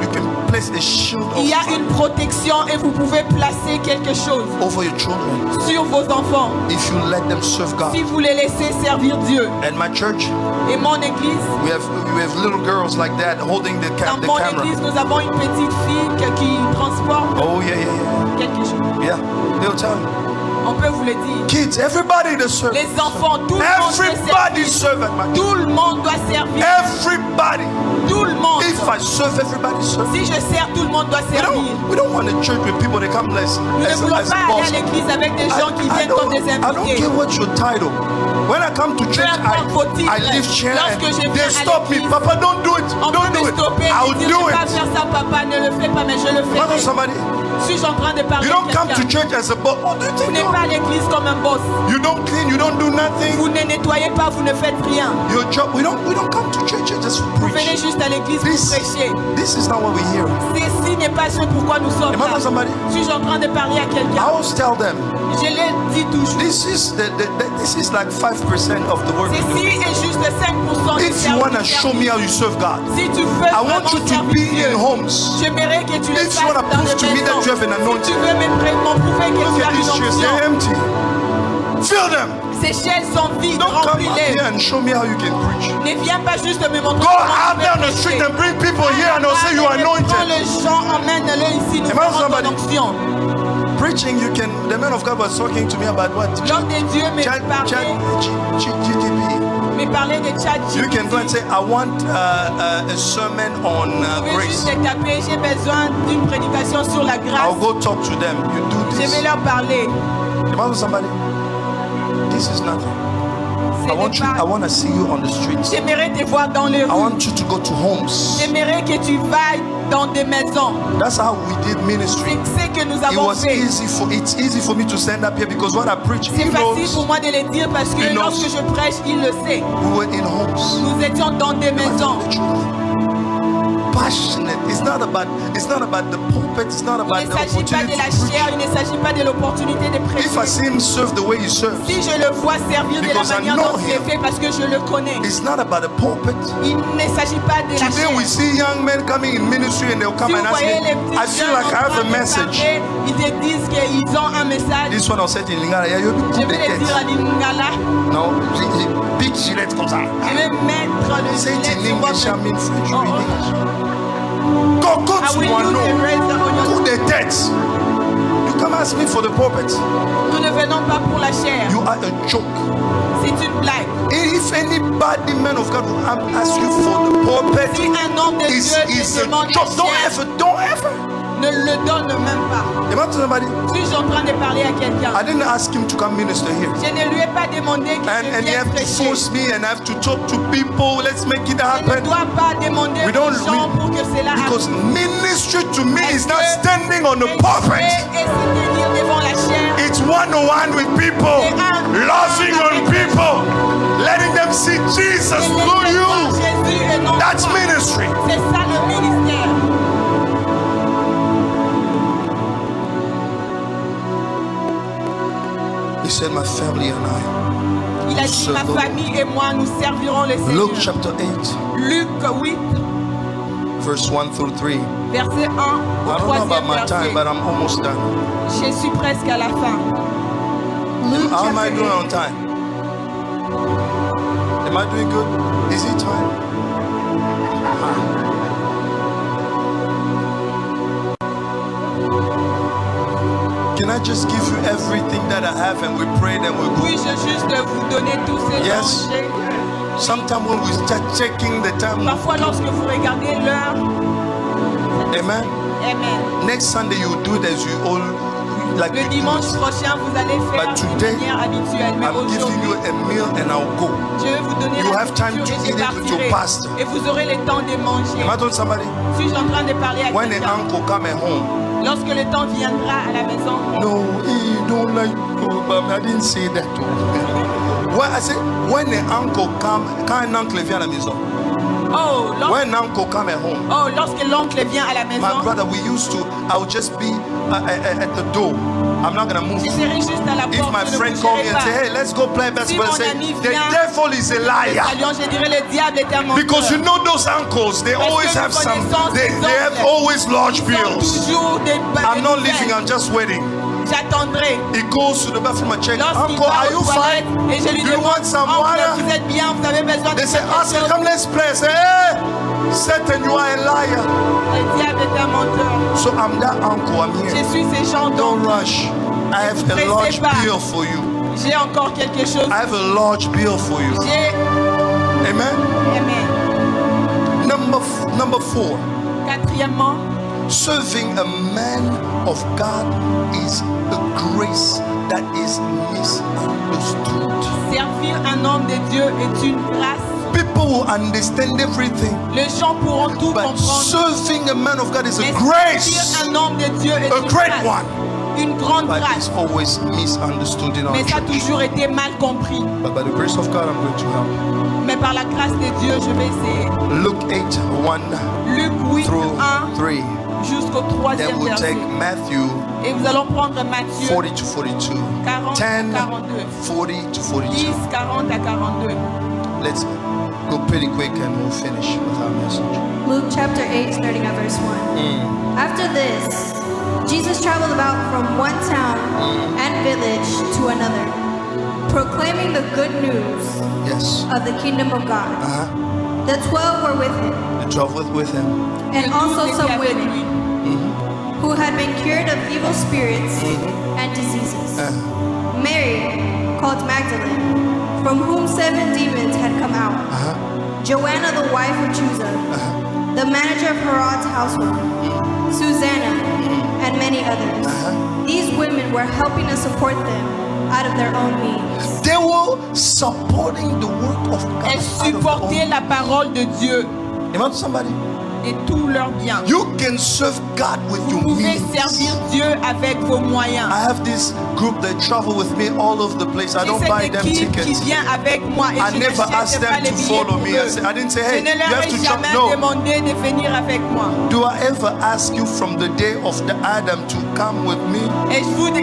place a shield
Il y a une
of
protection et vous pouvez placer quelque chose
over your children
sur vos enfants
if you let them serve God.
si vous les laissez servir Dieu.
At my church,
Et mon église,
we have little girls like that holding the
dans mon
camera.
église, nous avons une petite fille qui transporte
Oh yeah, yeah,
quelque chose.
yeah. Yeah, they'll tell you.
On peut vous le dire.
Kids, everybody to serve.
Les enfants, tout le monde doit
Everybody
servir.
serve at my church.
Tout le monde doit servir.
Everybody.
Tout le monde.
If I serve, everybody serve.
Si je sers, tout le monde doit
We
servir.
don't want a church with people that come less
Nous ne voulons pas aller à l'église avec des gens qui viennent comme des
I don't
invités.
care what your title. When I come to church,
importe vos titres.
I lift chair and
Lorsque je viens
they
à
stop me.
l'église,
Papa, don't do it.
On
Don't
peut
do
me
it.
stopper
I'll
et dire
do
je ne vais pas
it.
faire ça, papa, ne le fais pas, mais je le
Come on,
ferai.
somebody.
Suis-je en train de parler
You
à
don't come to
quelqu'un?
church as a boss. What do you
Vous
think?
n'êtes pas à l'église comme un boss.
You don't clean, you don't do nothing.
Vous ne nettoyez pas, vous ne faites rien.
Your job, we don't come to church just to
Vous venez
preach.
juste à l'église pour prêcher.
This is not what we hear.
Ceci n'est pas ce pourquoi nous sommes
Am I
là.
not somebody?
Suis-je en train de parler à
I
quelqu'un?
always tell them,
Je l'ai dit toujours.
this is like 5% of the work we do.
Ceci est juste 5% du
If you want to show me how you serve God,
Si tu veux
I
vraiment
want you to
servir
be
Dieu,
in homes.
j'aimerais que tu le
If you
fasses
want to
dans
prove to
les
me that
maisons.
you have an
Si
anointing,
tu veux m'en prouver que
look
tu
at
as
these
une
chairs,
onction.
they're empty. Fill them.
Ces chaises sont vides,
Don't come out
remplis-les.
here and show me how you can preach.
Ne viens pas juste me montrer
Go
comment
out
tu
there
peux
on the street
prêcher.
and bring people here and they'll say you are
Prends
anointed.
les gens, emmène-le ici, nous
Am I
ferons
somebody?
ton onction.
Preaching, you can. The man of God was talking to me about what?
L'homme de Dieu me
GTP.
parlait de Tchad.
You can go and say, I want a sermon on
Je vais
grace.
juste te taper, j'ai besoin d'une prédication sur la
I'll
grâce.
go talk to them. You do
Je vais
this.
leur parler.
Am I somebody? This is nothing.
Ce
I want
n'est
you. I
pas-
want to see you on the streets.
J'aimerais te voir dans les
I
rues.
want you to go to homes.
J'aimerais que tu vailles dans des maisons.
That's how we did ministry.
C'est ce que nous
It
avons
was
fait.
it's easy for me to stand up here because what I preach,
C'est
he
facile
knows
pour moi de le dire parce que
He knows.
lorsque je prêche, il le sait.
we were in homes.
Nous étions dans des maisons.
Passionate. It's not about the pulpit. It's not
Il
about
ne
the
s'agit pas
opportunity
de la
to preach.
chair, il ne s'agit pas de l'opportunité de
If I
prêcher.
see him serve the way he serves,
Si je le vois servir de la
Because I
manière
know
dont il
him.
est fait parce que je le connais.
it's not about the pulpit.
Il ne s'agit pas de la
Today
chair.
we see young men coming in ministry and they'll come
Si vous
and ask
voyez
me,
les petits
I feel
jeunes
like I
en
have
train
a
de
message.
parler, ils te disent qu'ils ont un message.
This one I said in Lingala, yeah, you
Je vais le dire à Lingala.
No, big gilet comme ça.
Je vais mettre le
Say it
gilet
in
sur
English,
votre...
I'm in French, you
Oh,
in
oh.
English. Go
I
to
will
one
use the
no.
razor on your...
Coup de tête. You come ask me for the pulpit.
Nous ne venons pas pour la chair.
You are a joke.
C'est une blague.
If anybody, man of God, will ask you for the pulpit,
Si un homme de
it's
Dieu te
a
demande la
joke.
chair,
Don't ever.
ne le donne même pas.
Am I to somebody?
Suis-je en train de parler à quelqu'un?
I didn't ask him to come minister here.
Je ne lui ai pas demandé qu'il
And he
vienne
have to
prêcher.
force me and I have to talk to people. Let's make it
Je ne
happen.
dois pas demander
We don't-
aux gens pour que cela
Because
arrive.
ministry to me is not
Parce que
standing on the
prêcher
pulpit.
et se tenir devant la chair.
It's one-on-one with people, loving on people, letting them see Jesus
et
through
laisser voir
you.
Jésus et non
That's
toi.
ministry.
C'est ça le ministère.
He said, my family and I.
Il a dit, ma famille et moi, nous servirons le Seigneur.
Luke chapter 8,
Luc 8,
verse 1 through 3.
verset 1 au
I don't know about
3e
my time,
verset.
but I'm almost done.
Je suis presque à la fin. Luc
How am I
chapter
doing
8.
on time? Am I doing good? Is it time? Can I just give you everything that I have and we pray and we go?
Puis-je juste vous donner tous ces
Yes.
dangers?
Sometimes when we start checking the time,
Parfois, lorsque vous regardez l'heure,
amen.
amen.
Next Sunday you do it as you all like
Le
you do
dimanche
it.
prochain, vous allez faire
But
d'une
today,
manière habituelle. Mais
I'm giving you
aujourd'hui,
a meal and I'll go.
je vais vous donner
You
la
have time
nourriture
to
et je
eat it with your
partirai.
pastor.
Et vous aurez le temps de manger.
Am I told somebody?
Suis-je en train de parler à
When the
quelqu'un?
uncle come at home,
Lorsque le temps viendra à la maison,
no, he don't like but I didn't say that to him. When I say when the uncle come, quand un oncle vient à la maison. When uncle come at home,
lorsque l'oncle vient à la
my
maison,
brother, we used to, I would just be at the door. I'm not gonna move.
je serai juste à la
If
porte,
my
je ne
friend call me
bougerai
and say,
pas.
hey, let's go play basketball, I
mon
say,
ami
the
vient,
devil is a liar.
Allions, je dirais le diable est un menteur.
Because you know those uncles, they
Parce que
always
nous
have some,
connaissons
they
ces
have
oncles.
always large
Ils ont
bills.
toujours des
I'm not
nouvelles.
leaving, I'm just waiting.
J'attendrai.
He goes to the bathroom and check,
Lorsqu'il
uncle,
va
are
aux
you
toilettes
fine?
et je lui
Do you
demande,
want some
oncle,
water?
vous êtes bien, vous avez besoin de
They say,
quelque
Oscar,
chose.
come let's play. I say, hey, Satan, you are a liar.
Le diable est un menteur.
So I'm that uncle, I'm
Je
here.
suis ces gens
Don't
dont
rush. I have a
Pressez
large
pas.
bill for you.
j'ai encore quelque chose.
I have a large bill for you.
J'ai
Amen.
aimé.
Number 4.
Quatrièmement,
Serving a man of God is a grace that is misunderstood.
servir un homme de Dieu est une grâce.
People People will understand everything.
Les gens pourront tout
But
comprendre.
serving a man of God is a
Mais
grace.
servir un homme de Dieu est
A
une
great
grâce,
one.
une grande
But
grâce.
it's always misunderstood in our
Mais ça a
church.
toujours été mal compris.
But by the grace of God, I'm going to help you.
Mais par la grâce de Dieu, je vais essayer.
Luke 8, 1
Luc 8,
through
1
3.
jusqu'au
Then
3e
we'll
verset.
take Matthew
Et nous allons prendre Matthieu
40 to 42.
40
10,
à 42.
40 to 42.
10, 40 à 42.
Let's go pretty quick and we'll finish with our message.
Luke chapter 8, starting at verse 1. After this, Jesus traveled about from one town and village to another, proclaiming the good news
Yes.
of the kingdom of God. The 12 were with him,
The 12 were with him.
and
Les
also
12
some
étaient avec
women
lui.
who had been cured of evil spirits and diseases. Mary, called Magdalene, from whom 7 demons had come out. Joanna, the wife of Chuza, the manager of Herod's household, Susanna, and many others. These women were helping to support them out of their own means.
They were supporting the work of God.
Elles supportaient la parole de Dieu
Imagine somebody.
et tout leur bien.
You can serve God with
Vous
your
pouvez
means.
servir Dieu avec vos moyens.
I have this group that travel with me all over the place. I
J'ai
don't
cette
buy them
équipe qui
tickets.
vient avec moi et
I
je
never
n'achète
asked
pas
them
les
to
billets
follow
pour
me.
eux.
I didn't say,
Je
hey,
ne
you
leur
have
ai
to jump.
jamais
No.
demandé de venir avec moi.
Do I ever ask you from the day of the Adam to come with me?
Et je vous dis,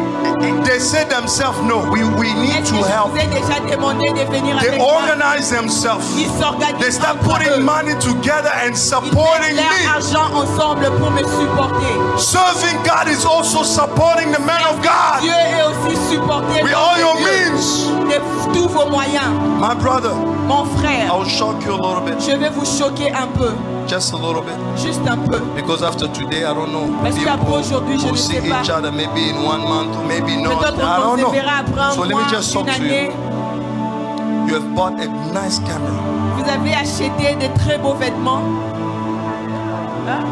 They say themselves, no, we need
est-ce
to
que je
help.
vous ai déjà demandé de venir
They
avec moi?
organize themselves.
Ils s'organisent
They start
entre
putting
eux.
money together and
Ils
supporting
mettent leur
me.
argent ensemble pour me supporter.
Serving God is also supporting the man of God
Dieu est aussi supporté
with
par
all your
Dieu
means.
de tous vos moyens.
My brother,
Mon frère,
I'll shock you a little bit.
je vais vous choquer un peu,
Just a little bit.
juste un peu.
Because after today, I don't know.
Parce qu'après
People
aujourd'hui, je
will
ne
see
sais pas.
each other maybe in 1 month, or maybe not.
Peut-être
I
qu'on
don't
se verra après
know.
un
So let me
mois,
just talk
une
to
année.
you. You have bought a nice camera.
Vous avez acheté de très beaux vêtements. Hein?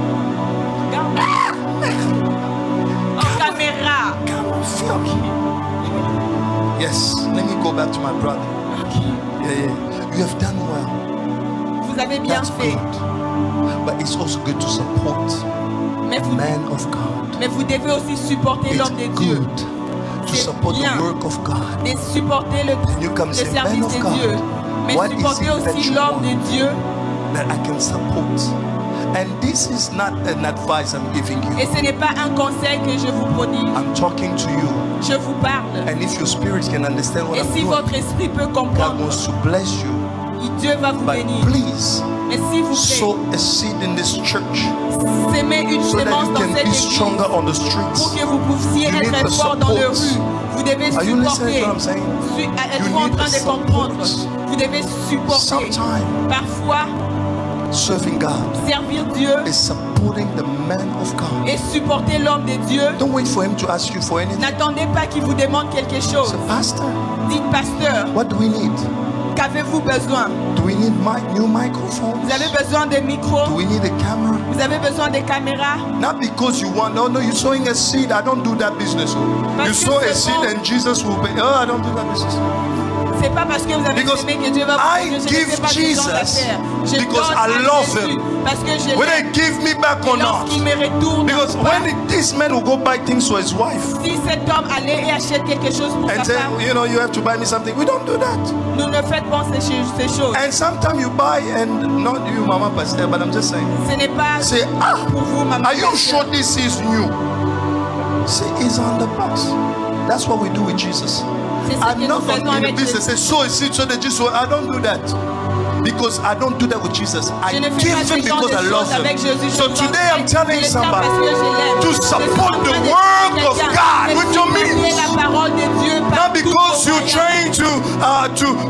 Regarde. En caméra.
Come on, film. Yes, let me go back to my brother. Yeah. You have done well.
Vous avez bien
That's
fait.
good. But it's also good to support
Mais
the
vous,
man of God.
mais vous devez aussi supporter
It's
l'homme de Dieu.
good to
C'est
support
bien.
the work of God.
De supporter
You come
le
say,
service
man of
de
God,
Dieu. Mais
what is
supporter
it that
aussi
you
l'homme de
want
Dieu.
that I can support? And this is not an advice I'm giving you.
Et ce n'est pas un conseil que je vous prodigue.
I'm talking to you.
Je vous parle.
And if your spirit can understand what
Et
I'm
si
doing,
votre esprit peut
God
comprendre,
wants to bless you.
Dieu va vous
But
bénir.
please,
Mais s'il vous plaît,
sow a seed in this church
semez une
so that
semence
you
dans
can
cette
be
église
stronger on the
pour
streets.
que vous puissiez
You need
être
the
fort dans les
support.
rues. Vous devez
Are you listening
supporter.
to what I'm saying?
Êtes-vous
You
en
need
train
the
de comprendre?
support.
Vous devez supporter.
Sometime
Parfois,
serving God
servir Dieu
is supporting the man of God.
et supporter l'homme de Dieu.
Don't wait for him to ask you for anything.
N'attendez pas qu'il vous demande quelque chose.
Say, Pastor,
Dites, pasteur,
what do we need?
qu'avez-vous besoin?
Do we need new
Vous
microphones?
avez besoin de
Do
micros?
we need a camera?
Vous avez besoin de caméras?
Not because you want. No, you're sowing a seed. I don't do that business. You
Parce que
sow a
c'est
seed
bon.
and Jesus will pay. Oh, I don't do that business.
C'est pas parce que vous avez
Because
aimé que Dieu va
I
vous donner. Je ne
give
fais pas ce genre
Jesus
d'affaires. Je
because
donne
I
à
love
Jésus
him.
parce que je
Will
l'aime.
they give me back or
Et
not?
lorsqu'il me retourne,
Because when this man will go buy things for his wife
si cet homme allait et achète quelque chose pour sa
and say,
femme,
you have to buy me something. We don't do that.
nous ne faites pas ces choses.
And sometimes you buy and not you, Mama Pastor, but I'm just saying.
Ce n'est pas
Say,
pour vous, maman.
are you sure this is new? Say, it's on the box. That's what we do with Jesus.
C'est ce que
I'm
nous
not
faisons
in the
avec
business.
Jésus.
Say, sow a seed so that Jesus. I don't do that. Because I don't do that with Jesus. I
Je ne fais
give
pas
him
ce genre
because
de
I love
choses avec Jésus.
him.
Je
So
vous
today I'm
enseigne
telling
de le faire
somebody
parce que je l'aime.
to
Je suis
support
en train
the
de
work
dire à
of
quelqu'un
God
de
with your
supporter
means.
la parole de Dieu par
Not
tous
because
vos
you're
moyens.
trying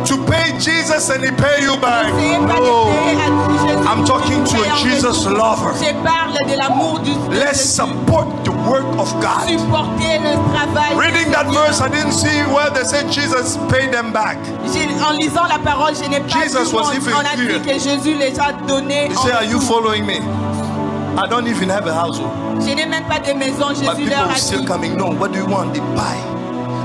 to pay Jesus and he pay you back.
N'essayez pas
No.
d'essayer à Jésus
I'm
pour
talking to
payer
a
en
Jesus
Jésus.
lover.
Je parle de l'amour de
Let's
Jésus.
support the work of God.
Supporter le travail. de
Reading that
Dieu.
verse, I didn't see where they said Jesus paid them back.
En lisant la parole, je n'ai pas
Jesus
vu
was
où
even
on a
clear.
dit que Jésus les a donnés.
He
en
said, are you
retour.
following me? I don't even have a household.
Je n'ai même pas de maison.
But
Jésus
people
leur
are
a
still
dit.
coming. No, what do you want? They buy.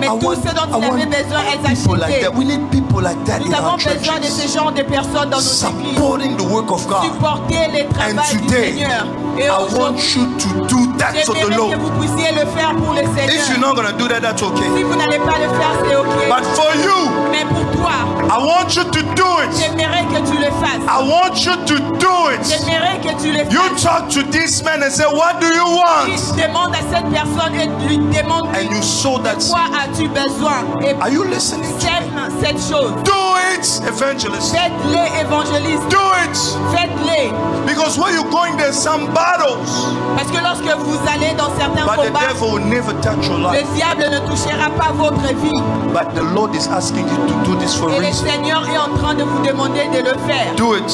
Mais tout ce dont il avait besoin est
people like
acheté.
that. We need people like that
Nous
in
avons
our
besoin de
churches,
ce genre de personnes dans nos églises.
supporting the work of God.
Supporter les
And
travaux du
today,
Seigneur. Et
I want
aujourd'hui,
you to do that for the
j'aimerais
Lord.
que vous puissiez le faire pour le
If you're
Seigneur.
not gonna do that, that's
Si
okay.
vous n'allez pas le faire, c'est ok.
But for you,
Mais pour toi,
I want you to do it.
j'aimerais que tu le fasses.
I want you to do it.
J'aimerais que tu le
You
fasses.
talk to this man and say, what do you
Tu
want?
demandes à cette personne et lui demandes
And you sow that seed.
quoi as-tu besoin. Et
Are you listening to me?
sème cette chose.
Do it, evangelist.
Faites-les, évangélistes.
Do it.
Faites-les.
Because when you're going, there's some battles.
Parce que lorsque vous allez dans certains
But the
combats,
devil will never touch your
le
life.
diable ne touchera pas votre vie.
But the Lord is asking you to do this for a
Et le
reason.
Seigneur est en train de vous demander de le faire.
Do it.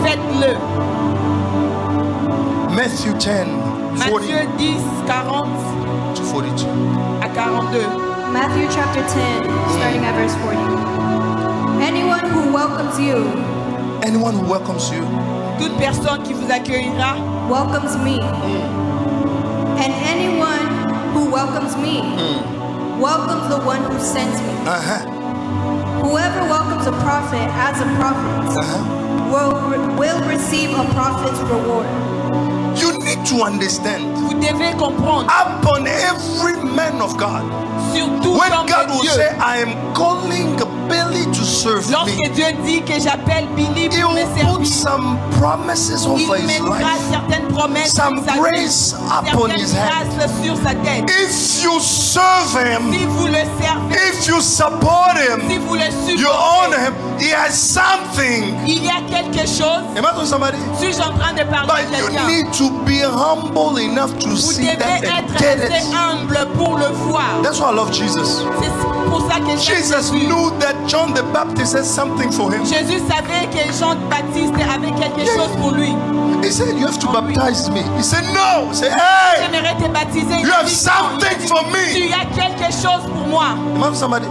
Faites-le.
Matthew 10, 40
Matthieu 10, 40
to 42.
à 42.
Matthew chapter 10, starting at verse 40. Anyone who welcomes you
Anyone who welcomes you
Toute personne qui vous accueillera
welcomes me. And anyone who welcomes me welcomes the one who sent me. Whoever welcomes a prophet as a prophet will receive a prophet's reward.
You need to understand.
Vous devez comprendre,
Upon every man of God,
surtout
when
comme
God will
Dieu,
say, I am calling Billy to serve
lorsque
me,
Dieu dit que j'appelle Billy
He
pour me
will put
servir,
some promises
il
over his
mettra
life,
certaines promesses
some
sur sa vie,
grace upon his
certaines
head.
grâces sur sa tête.
If you serve Him,
Si vous le servez,
if you support
si
Him,
vous le
you honor
supportez,
Him, He has something.
il y a quelque chose.
Am I talking to somebody?
Suis-je en train de parler
But
à
you
quelqu'un?
need to be humble enough to
Vous
see
devez
that and
être
get
assez
it.
humble pour le voir.
That's why I love Jesus.
C'est pour ça que j'aime
Jesus
Jésus.
knew that John the Baptist had something for him.
Jésus savait que Jean-Baptiste avait quelque chose pour lui.
He said, you have to baptize me. He said, no. He said, hey,
J'aimerais te baptiser.
you have something for me.
Tu as quelque chose pour moi.
Am I somebody?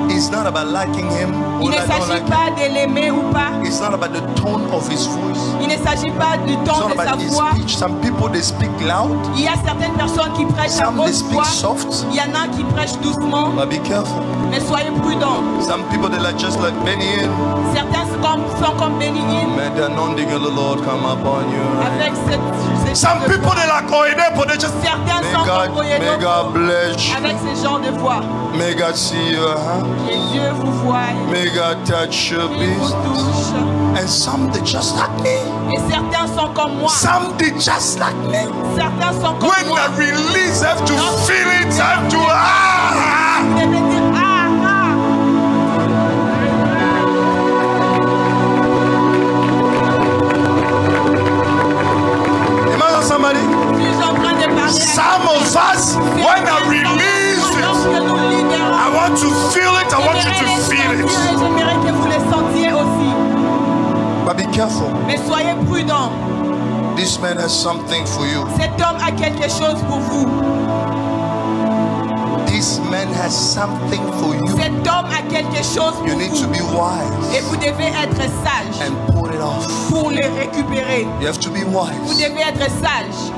It's not about liking him
Il
or
ne
I don't
s'agit
like him.
pas de l'aimer ou pas.
It's not about the tone of his voice.
Il ne s'agit pas du
It's
ton
not
de sa
about his
voix.
speech. Some people, they speak loud.
Il y a certaines personnes qui prêchent à
Some, they
haute
speak
voix.
soft.
Il y en a qui prêchent doucement.
But be careful.
Mais soyez prudents.
Some people, they like just like Benny Hinn.
Certains sont comme Benny Hinn.
May the anointing of the Lord come upon you.
Avec cette
Some people, they like Oyedepo. They just,
certains
may
sont
God,
comme
may
Oyedepo.
God bless you.
Avec ce genre de voix.
May God see you.
Que Dieu vous voie.
May God touch your
Qu'il vous
business.
touche.
And some, they just like me.
Et certains sont comme moi.
Some, they just like me.
Certains sont comme
When
moi.
I release, I have to feel it. I have to, ah.
Vous devez dire ah ah.
Am I somebody?
Suis-je en train de parler
Some of us, when I release it,
lorsque nous libérons,
I want to feel it. I want you to feel it.
j'aimerais que vous le sentiez aussi.
But be careful.
Mais soyez prudents.
This man has something for you.
Cet homme a quelque chose pour vous.
This man has something for you.
Cet homme a quelque chose pour
You need to
vous.
be
Et
wise
vous devez être sage
and pull it off.
pour le récupérer.
You have to be
Vous
wise.
devez être sage.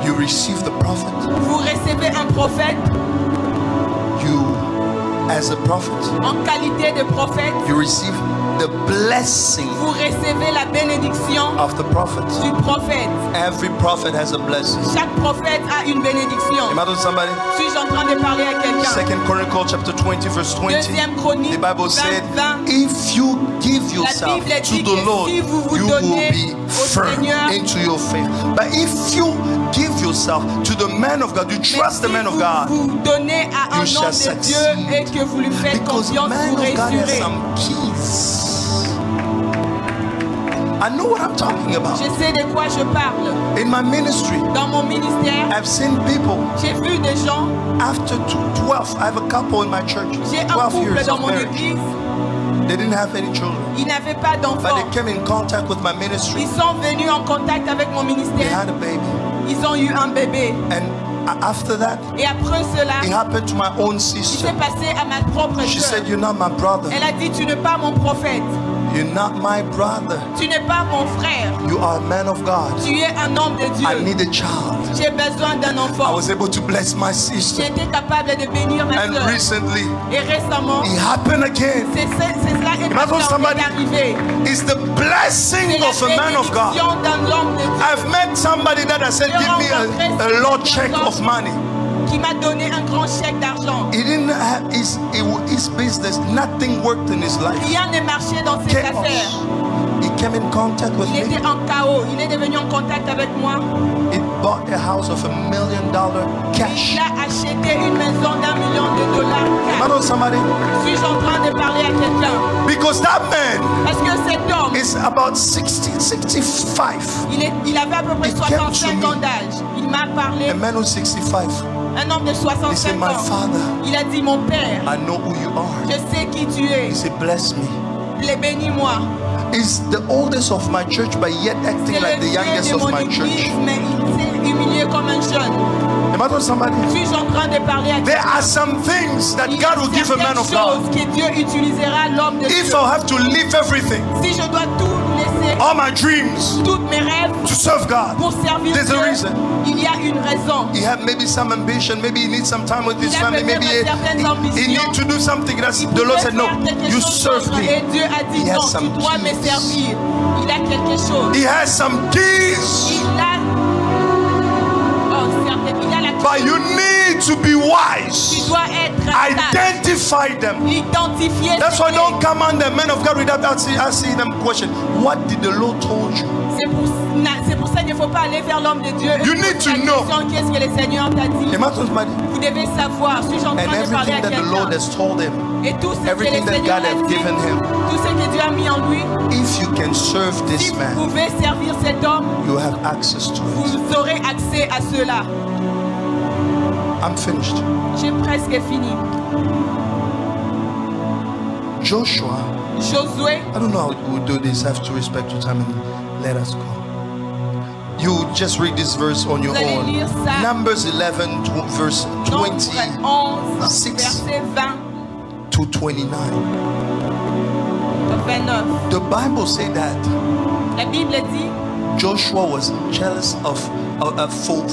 You receive the prophet.
Vous recevez un prophète
You, as a prophet,
en qualité de prophète.
you receive the blessing
Vous recevez la bénédiction
of the prophet.
du prophète.
Every prophet has a blessing.
Chaque prophète a une bénédiction.
Am I talking to somebody?
Suis-je en train de parler à quelqu'un?
Second Chronicles chapter 20 verse 20.
Deuxième Chronique,
The Bible said,
20.
if you give yourself
Bible
to
dit
the
que
Lord,
si vous vous
you
donnez
will be
au
firm
Seigneur,
into your faith. But if you give yourself to the man of God, you
Mais
trust the
si
man of
vous
God,
vous donnez à
you
un
shall
homme de
succeed.
Dieu et que vous lui faites
because
confiance,
man
vous
of God has
réussirez.
some keys. I know what I'm talking about.
Je sais de quoi je parle.
In my ministry,
Dans mon ministère,
I've seen people
j'ai vu des gens,
after 12, I have a couple in my church,
j'ai un
12
couple
years
dans
of
mon
marriage.
église,
They didn't have any children,
ils n'avaient pas
but
d'enfants.
they came in contact with my ministry.
Ils sont venus en contact avec mon
They
ministère.
had a baby.
Ils ont eu un bébé.
And after that,
Et après cela,
it happened to my own
il
sister.
s'est passé à ma propre
She
sœur.
said, you're not my brother.
Elle a dit, tu n'es pas mon prophète.
You're not my brother.
Tu n'es pas mon frère.
You are a man of God.
Tu es un homme de Dieu.
I need a child.
J'ai besoin d'un
I
enfant.
was able to bless my sister.
J'ai été capable de bénir ma
And
soeur.
recently,
Et récemment,
it happened again.
c'est cela est
Imagine somebody-
arrivé.
It's the blessing
C'est la
of a man of God.
bénédiction d'un homme de Dieu
I've met somebody that has said, give me a large check of money.
qui m'a donné un grand chèque d'argent.
He didn't have his business. Nothing worked in his life.
Rien ne marchait dans ses
Chaos.
affaires.
He came in contact with
Il
me.
était en chaos. Il est devenu en contact avec moi.
He bought a house of $1 million cash.
Il a acheté une maison d'$1 million cash.
Imagine somebody.
Suis-je en train de parler à quelqu'un?
Because that man
Parce que cet homme,
is about 60, 65.
il avait à peu près
He came to
65
me.
ans d'âge. Il m'a parlé,
A man who's 65.
un homme de
He
65
said, my
ans.
father,
Il a dit, mon père,
I know who you are.
je sais qui tu es.
He said, bless me.
Bénis-moi.
He's the oldest of my church, but yet acting
C'est
like
le
the youngest
vieux de
of
mon
my
église,
church.
mais il s'est humilié comme un jeune.
Imagine somebody.
Suis-je en train de parler à
There
quelqu'un?
are some things that
Il y a
God will give a man
certaines
of God.
choses que Dieu utilisera l'homme de
If
Dieu.
I have to leave everything,
Si je dois tout laisser,
all my dreams,
toutes mes rêves,
to serve God,
pour servir
there's
Dieu,
a reason.
il y a une raison.
He had maybe some ambition, maybe he needs some time with his
Il a
family, maybe
peut-être certaines
he needs to do something. That's the Lord said, no, you serve
Et
me.
Dieu a dit
He has
non,
some
tu dois me
keys.
servir. Il a quelque chose.
He has some keys,
Il a, oh, certes, il a la
but you need to be
Tu
wise.
dois être sage.
Identify them.
Identifier.
That's
ces
why
clés.
don't come on the men of God without asking them question. What did the Lord told you?
C'est pour ça qu'il ne faut pas aller vers l'homme de Dieu.
You need to know.
Qu'est-ce que le Seigneur t'a dit?
Imagine somebody.
Vous devez savoir. Suis-je en train
And
de parler
everything
à
that the Lord
quelqu'un?
has told him,
Et tout ce que le
everything that
Seigneur
God
a
has
dit,
given him,
tout ce que Dieu a mis en lui,
if you can serve
si
this
vous
man,
pouvez servir cet homme,
you have access to it.
vous aurez accès à cela.
I'm finished.
J'ai presque fini.
Joshua,
Josué,
I don't know how we do this. I have to respect your time and let us go. You just read this verse on your
Vous allez
own.
lire ça.
Numbers 11, verse
Nombre
20
11,
Six.
verset 20,
to 29.
29.
The Bible said that
La Bible dit,
Joshua was jealous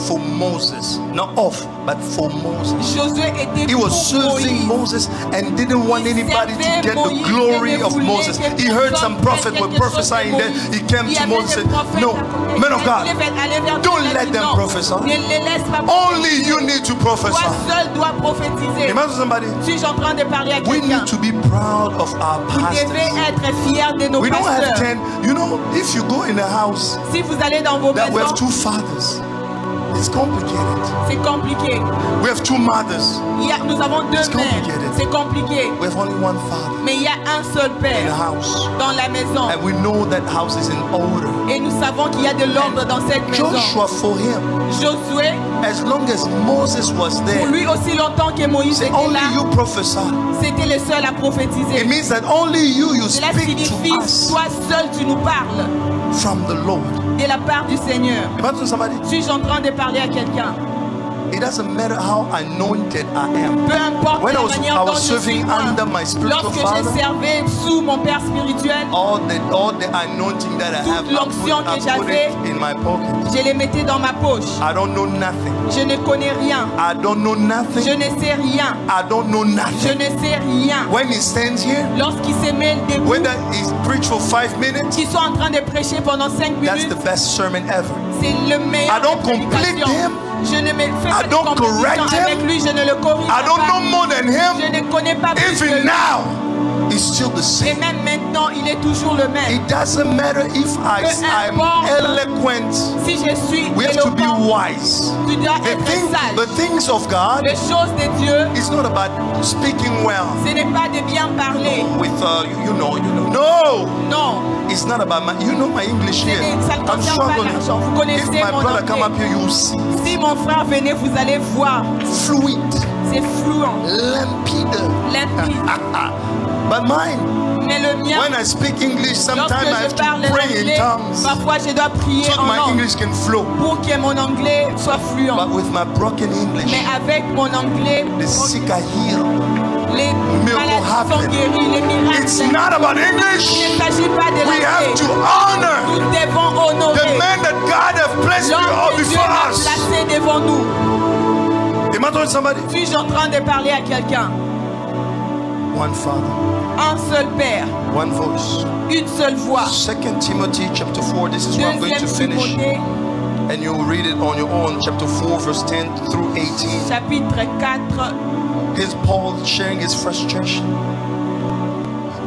for Moses, not of, but for Moses.
Josué était
He was
pour
serving
Moïse.
Moses and didn't want anybody to get the glory of Moses. He heard some prophets were prophesying, then he came to Moses and said, no, men of God, don't let them prophesy. Only you need to
Toi
prophesy.
seul dois prophétiser.
Imagine somebody.
Suis-je en train de parler à
We
quelqu'un?
need to be proud of our
Vous devez
pastors.
être fiers de nos
We don't have
pasteurs.
10. You know, if you go in a house
Si vous allez dans vos
that we have
maisons,
2 fathers, it's complicated.
c'est compliqué.
We have 2 mothers.
Nous avons 2
It's
mères.
complicated.
C'est compliqué.
We have only 1 father
Mais il y a un seul
in a
père
house.
dans la maison.
And we know that house is in order.
Et nous savons qu'il y a de l'ordre dans cette maison.
Joshua, for him,
Josué,
as long as Moses was
pour
there,
lui aussi longtemps que Moïse
say
était
only
là,
you prophesy.
c'était le seul à
It
prophétiser.
means that only you
Cela
speak
signifie,
to us
toi seul tu nous parles
from the Lord.
de la part du Seigneur.
Imagine somebody.
Suis-je en train de parler à quelqu'un?
It doesn't matter how anointed I am.
Peu importe
When
la
I was
manière dont je
serving
suis moi.
under my spiritual
Lorsque je
father,
servais sous mon père spirituel,
all the anointing that I have,
toute l'onction que
I put
j'avais,
it in my pocket.
je les mettais dans ma poche.
I don't know nothing.
Je ne connais rien.
I don't know
Je
nothing.
ne sais rien.
I don't know
Je
nothing.
ne sais rien.
When he stands here,
Lorsqu'il se met debout,
whether he's preached for 5 minutes,
qu'ils sont en train de prêcher pendant 5
that's
minutes,
the best sermon ever.
c'est le meilleur
I don't
des prédications.
complete him.
Je ne me fais
I
pas de
don't
compétition
correct him.
avec lui, je ne le corrige
I don't know
pas.
more than him.
Je ne connais pas plus que
Even
lui.
now, he's still the
Et
same.
même maintenant, il est toujours le même.
It doesn't matter if I'm eloquent.
Si je suis
We have to be
éloquent,
wise.
tu dois
The
être sage.
things of God
Les choses de Dieu,
is not about speaking well
ce n'est pas de bien parler.
with you know. No,
Non,
it's not about my English here.
ça ne
I'm
concerne pas
struggling.
l'argent. Vous
If
connaissez
my
mon
brother come up
anglais.
here, you will see
Si mon frère venait, vous allez voir.
fluid,
C'est fluent,
limpide.
limpide.
But mine,
Mais le mien,
when I speak English, sometimes I
lorsque
have
je
to
parle
pray in
l'anglais,
tongues
parfois je dois prier
so that
en
my
langue
English can flow.
pour que mon anglais soit fluent.
But with my broken English,
Mais avec mon anglais,
the sick are healed.
les
Miracles
maladies sont guéris, les miracles.
It's not about
Il
English.
ne s'agit pas de
We have
l'anglais.
to honor
Nous devons
the
honorer
man that God has placed
l'homme que Dieu
before
a
us.
placé devant nous.
Am I talking to somebody?
Suis-je en train de parler à quelqu'un?
One Father,
Un seul Père,
one voice.
une seule voix.
2 Timothy chapter 4, this is where I'm going to
Deuxième
finish.
Timothée,
And you'll read it on your own, chapter 4, verse 10 through 18.
chapitre 4.
Here's Paul sharing his frustration.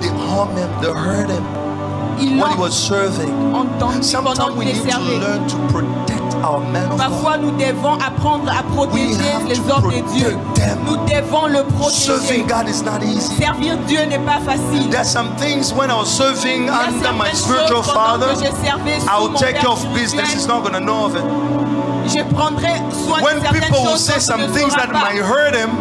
They harmed him, they hurt him
Il
when he
l'a
was serving.
entendu pendant
Sometimes we
qu'il
need to
servait.
learn to protect our men of God.
Parfois, nous devons apprendre à
We
protéger
have
les
to
hommes de Dieu.
protect them.
Nous devons le protéger.
Serving God is not easy.
Servir Dieu n'est pas facile.
There's some things when I was serving
Il y a
under my
certaines
spiritual
choses pendant
father,
que je servais sous
I'll
mon
take
père
care of business. He's
spirituel.
not going to know of it.
Je prendrai soin
When
de certaines
people will
choses
say
dont
some
il ne
things
saura
that
pas.
might hurt him,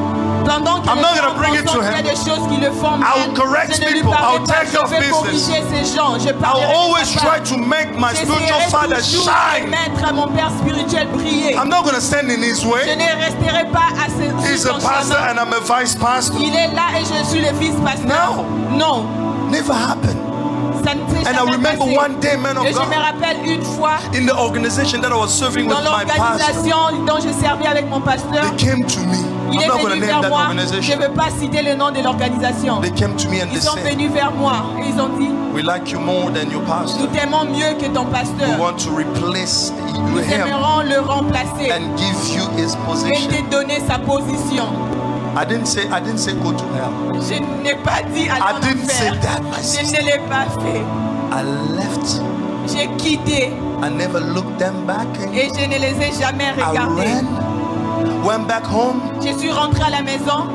Pendant que
I'm
les
not
gens
gonna bring it to
pensent qu'il y a
him.
des choses qui le font mal,
I'll correct
je ne lui
people.
parlerai
I'll
pas,
take care of
je vais
business.
corriger ces gens. Je
I'll
parlerai de
always
sa
try
part.
to make my spiritual
J'essaierai
father
toujours de
shine.
mettre mon père spirituel briller.
I'm not going to stand in his
Je
way.
ne resterai pas à
He's
son
a pastor
chemin.
and I'm a vice pastor.
Il est là et je suis le vice-pasteur. Non,
Never happened.
ça ne s'est
And I
jamais
remember
passé.
one day, man of
Et je me
God,
rappelle une fois,
in the organization that I was serving with
dans
my pastor,
l'organisation dont je servais avec mon pasteur,
they came to me.
il
I'm
est
not going to
venu
name
vers
that
moi. Je ne
organization.
veux pas citer le nom de l'organisation.
They came to me and they
Ils sont
said,
venus vers moi et ils ont dit,
we like you more than your
nous
pastor.
t'aimons mieux que ton
We
pasteur.
want to replace
Nous
him
aimerons le remplacer
and give you his
et
position.
te donner sa position.
I didn't say go to hell.
Je n'ai pas dit à
I didn't say
l'enfer.
that, my
Je
sister.
ne l'ai pas fait.
I left.
J'ai quitté
I never looked them back.
et je ne les ai jamais
I
regardés.
ran, went back home.
Je suis rentrée à la maison,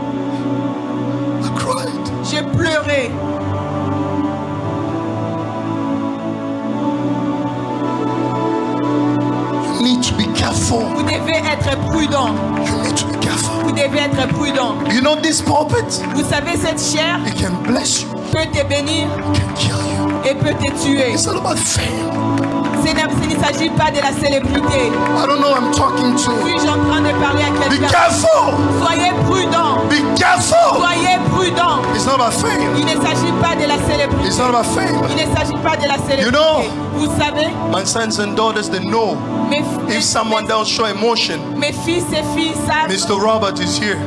I cried.
j'ai pleuré.
You need to be careful.
Vous devez être prudent.
You need to be careful.
Vous devez être prudent.
You know this pulpit,
Vous savez, cette chair
it can bless you,
peut te bénir
it can kill you.
et peut te tuer.
It's not about fame.
Il ne s'agit pas de la célébrité.
I don't know who I'm talking to.
Suis-je en train de parler à
Be
quelqu'un?
careful.
Soyez prudent.
Be careful.
Soyez prudent.
It's not about fame.
Il ne s'agit pas de la célébrité.
It's not about fame.
Il ne s'agit pas de la célébrité.
You know,
Vous savez,
my sons and daughters, they know if someone doesn't show emotion,
mes fils et filles savent.
Mr. Robert is here.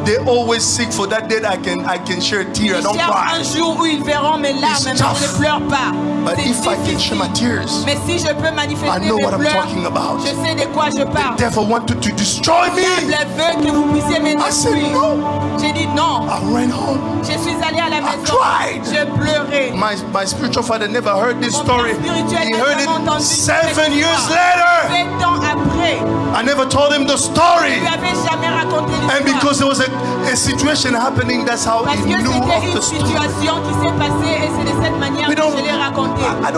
They always seek for that day I can share a tear. I
Ils
don't
cherchent un
cry.
jour où ils verront mes larmes,
It's
mais
tough.
je ne pleure pas.
But
C'est
if I can share my
difficile.
tears,
Mais si je peux
I
manifester
know
mes
what I'm
pleurs,
talking about.
je sais de quoi je
the
parle.
devil wanted to destroy
Le
me.
diable veut que vous puissiez me
I said
détruire.
no.
J'ai dit non.
I ran home.
Je suis allée à la maison.
cried.
Je pleurais.
My spiritual father never heard this
Mon
story.
père spirituel
He
n'a
heard
jamais entendu
it
cette
7 years
histoire.
later.
7 ans après,
I never told him the
je
story.
lui avais jamais raconté
And
l'histoire.
because there was a situation happening, that's how
Parce
he
que
knew
c'était
of
une
the story.
situation qui s'est passée et c'est de cette manière
We
que
don't,
je l'ai racontée.
I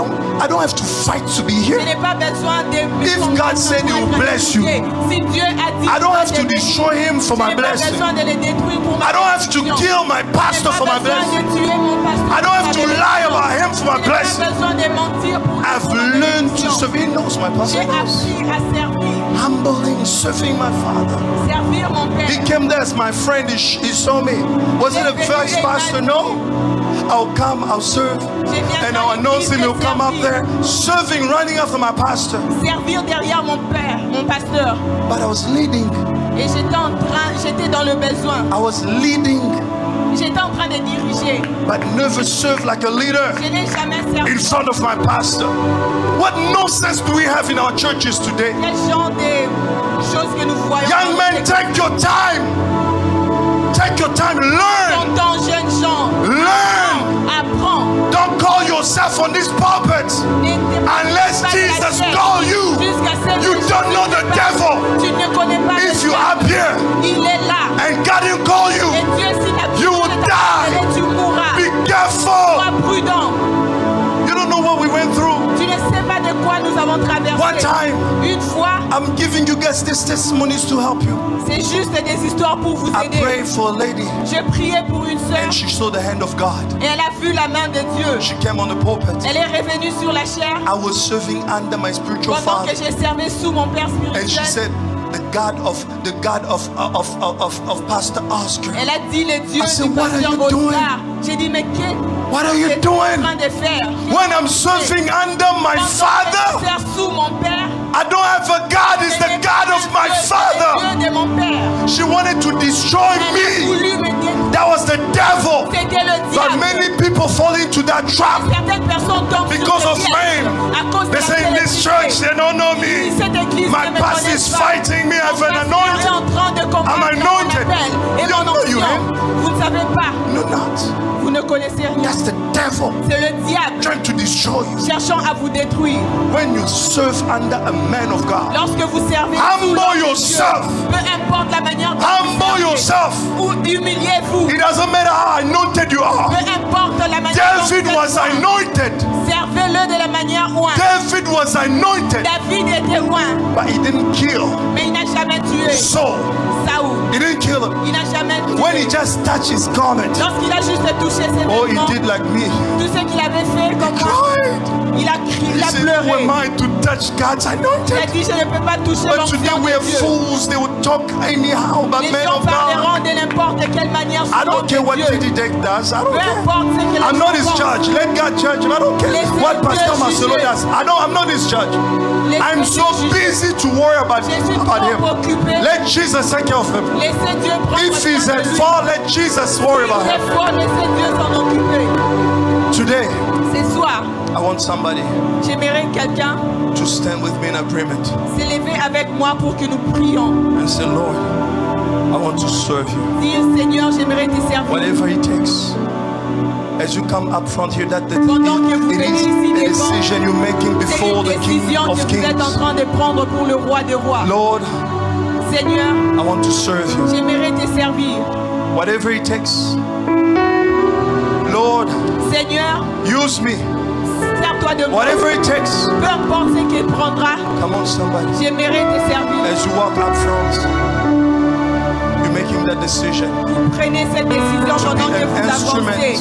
don't have to fight to be
Je
here.
n'ai pas besoin de me
If
combattre
God said
pour
He will
être
bless you,
écouté. Si Dieu a dit
I don't
qu'il
have
va
to
te bénir,
destroy him for
je
my
n'ai pas
blessing.
besoin de le détruire pour ma
I don't have to
bénédiction.
kill my pastor
Je
for
n'ai
my
pas besoin
blessing.
de tuer mon pasteur
I don't
pour
have
ma
to lie
bénédiction.
about him for my
Je n'ai pas
blessing.
besoin de mentir pour
I've
ma
learned to
bénédiction.
serve. He knows my pastor
J'ai
knows.
appris à servir,
Humbling, serving my father.
servir mon père.
He came there as my friend. He saw me. Was it a vice pastor? No. I'll come, I'll serve, and I'll announce him. He'll come up there, serving, running after my pastor.
Servir derrière mon père, mon pasteur.
But I was leading.
Et j'étais dans le besoin.
I was leading,
J'étais en train de diriger.
but never served like a leader
Je n'ai jamais servi.
in front of my pastor. What nonsense do we have in our churches today?
Quel genre de choses que nous voyons.
Young men, take your time. Take your time. Learn.
Ton temps, jeunes gens,
Learn.
apprends.
Don't call yourself on this pulpit unless Jesus call you. You don't know the devil.
Tu ne connais pas le
If you
diable.
up here
Il est là.
and God didn't call
Et
you,
Dieu, s'il a
You will
besoin de
die.
t'appeler, tu mourras.
be careful.
Sois prudent.
You don't know what we went through.
Tu ne sais pas de quoi nous avons traversé.
One time,
Une fois,
I'm giving you guys these testimonies to help you.
c'est juste des histoires pour vous
I
aider.
prayed for a lady
Je priais pour une sœur
and she saw the hand of God.
et elle a vu la main de Dieu.
She came on the pulpit.
Elle est revenue sur la chair
I was serving under my spiritual
pendant
father.
que je servais sous mon père
And she
spirituel.
said, the God of Pastor Oscar.
Elle a dit le Dieu
I said,
du
what are
pasteur
you doing?
Oscar. J'ai dit, mais
What are you
qu'est-ce que tu es en
doing?
train de faire?
When I'm serving under my father,
Faire sous mon père.
I don't have a God, it's the God of my father.
Dieu de mon père.
She wanted to destroy
Elle a
me.
voulu me détruire.
That was the devil.
C'était le
But
diable.
many people fall into that trap
Certaines personnes tombent
because
sur
of
ce piège
fame.
à cause de
They
la
say in this
célébrité.
church they don't know me.
Cette église
My
ne me
pastor
connaît
is
pas.
fighting me. I have
Mon
an
pasteur est
anointing.
en train de combattre
I'm
mon
anointed.
appel et
You
mon
don't know you
onction.
him.
Vous ne savez pas.
No, not.
Vous ne connaissez rien.
That's the devil
C'est le diable
trying to destroy you.
cherchant à vous détruire.
When you serve under a man of God,
Lorsque vous servez
Humble
sous l'ordre de
yourself.
Dieu, peu importe la manière dont vous
humble
servez,
yourself.
ou humiliez-vous.
It doesn't matter how anointed you are.
Peu importe la manière dont
David
vous
was
êtes.
anointed.
Servez-le de la manière oint.
David was anointed,
David était oint,
but he didn't kill
mais il n'a jamais tué
Saul.
Saoul.
He didn't kill him.
Il n'a jamais tué.
When he just touched his garment,
Lorsqu'il a juste touché ses
oh, he
vêtements,
did like me.
tout ce qu'il avait fait comme moi,
Cried.
il a crié,
He
il a
said, who
pleuré.
am I to touch God's
Il a
anointed?
dit, je ne peux pas toucher
But today
l'onction
we
de
have
Dieu.
fools. They would talk anyhow about
Les
men
gens
of God.
parleront de n'importe quelle manière sur
I don't
l'onction
care
de
what
Dieu.
Teddy Deck does. I don't
Peu
care.
importe ce que les
I'm
gens
not his
pensent.
judge. Let God judge him. I don't care
Laissez
what
Dieu
Pastor Marcelo
juger.
does. I'm not his judge.
Laissez
I'm
Dieu
so
juger.
busy to worry about
Je suis
him.
trop occupé.
Let Jesus take care of him.
Laissez Dieu prendre
If he's
soin de
at
lui.
fault, let Jesus worry about
Des
him.
fois, laissez Dieu s'en occuper.
Today,
Ce soir,
I want somebody
j'aimerais quelqu'un
to stand with me in agreement
s'élever avec moi pour que nous prions.
and say, Lord, I want to serve you.
Dire, Seigneur, j'aimerais te servir.
Whatever it takes. As you come up front here, that
Pendant que vous
it
venez
is
ici
a
devant,
decision you're making
C'est
before
une
the King
décision que
of
vous êtes en
Kings.
train de prendre pour le roi des rois.
Lord,
Seigneur,
I want to serve you.
j'aimerais te servir.
Whatever it takes. Lord,
Seigneur,
use me.
sers-toi de moi.
Whatever it takes.
Peu importe ce qu'il prendra,
Come on, somebody.
j'aimerais te servir.
As you walk up front, you're making that decision.
Vous prenez cette décision
To be
pendant que
an
vous
instrument.
avancez.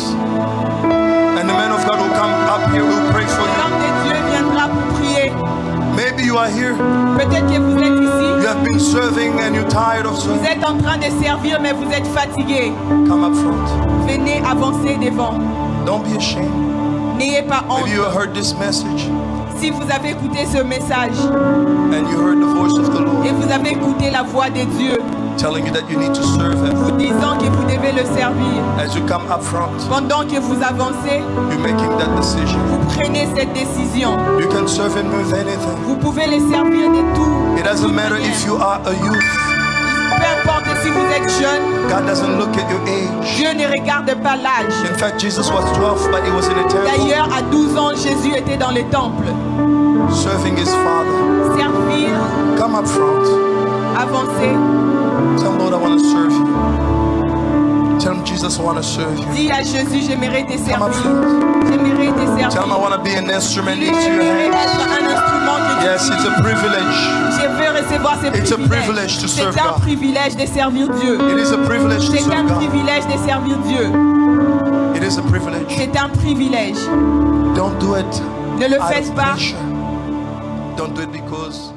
And the man of God will come up here, will pray for you.
L'homme de Dieu viendra pour prier.
Maybe you are here.
Peut-être que vous êtes ici.
You have been serving and you're tired of
Vous
serving.
êtes en train de servir, mais vous êtes fatigué.
Come up front.
Venez avancer devant.
Don't be ashamed.
N'ayez pas honte.
Maybe you heard this message
Si vous avez écouté ce message
and you heard the voice of the Lord
et vous avez écouté la voix de Dieu,
telling you that you need to serve Him.
vous disant que vous devez le servir,
As you come up front,
pendant que vous avancez,
you're making that decision.
vous prenez cette décision.
You can serve Him with anything.
Vous pouvez les servir de tout.
It doesn't matter if you are a youth.
Peu importe si vous êtes jeune,
God doesn't look at your age.
Dieu ne regarde pas l'âge.
In fact, Jesus was 12, but He was in a temple
D'ailleurs, à 12 ans, Jésus était dans le temple.
serving His Father.
Servir,
Come up front.
avancer.
Tell Him, Lord, I want to serve you. Tell Him, Jesus, I want to serve you.
Dis à Jésus, j'aimerais te
Come up
servir.
front.
J'aimerais te
Tell Him, I
servir.
want to be an instrument into your
J'aimerais
hands.
être un instrument que tu
Yes, it's a privilege.
Je veux recevoir ces
It's a
privilèges.
privilege to serve
C'est un
God.
privilège de servir Dieu.
It is a privilege to
C'est un
serve God.
privilège de servir Dieu.
It is a privilege.
C'est un privilège.
Don't do it
Ne le
out
faites
of
pas.
pressure. Don't do it because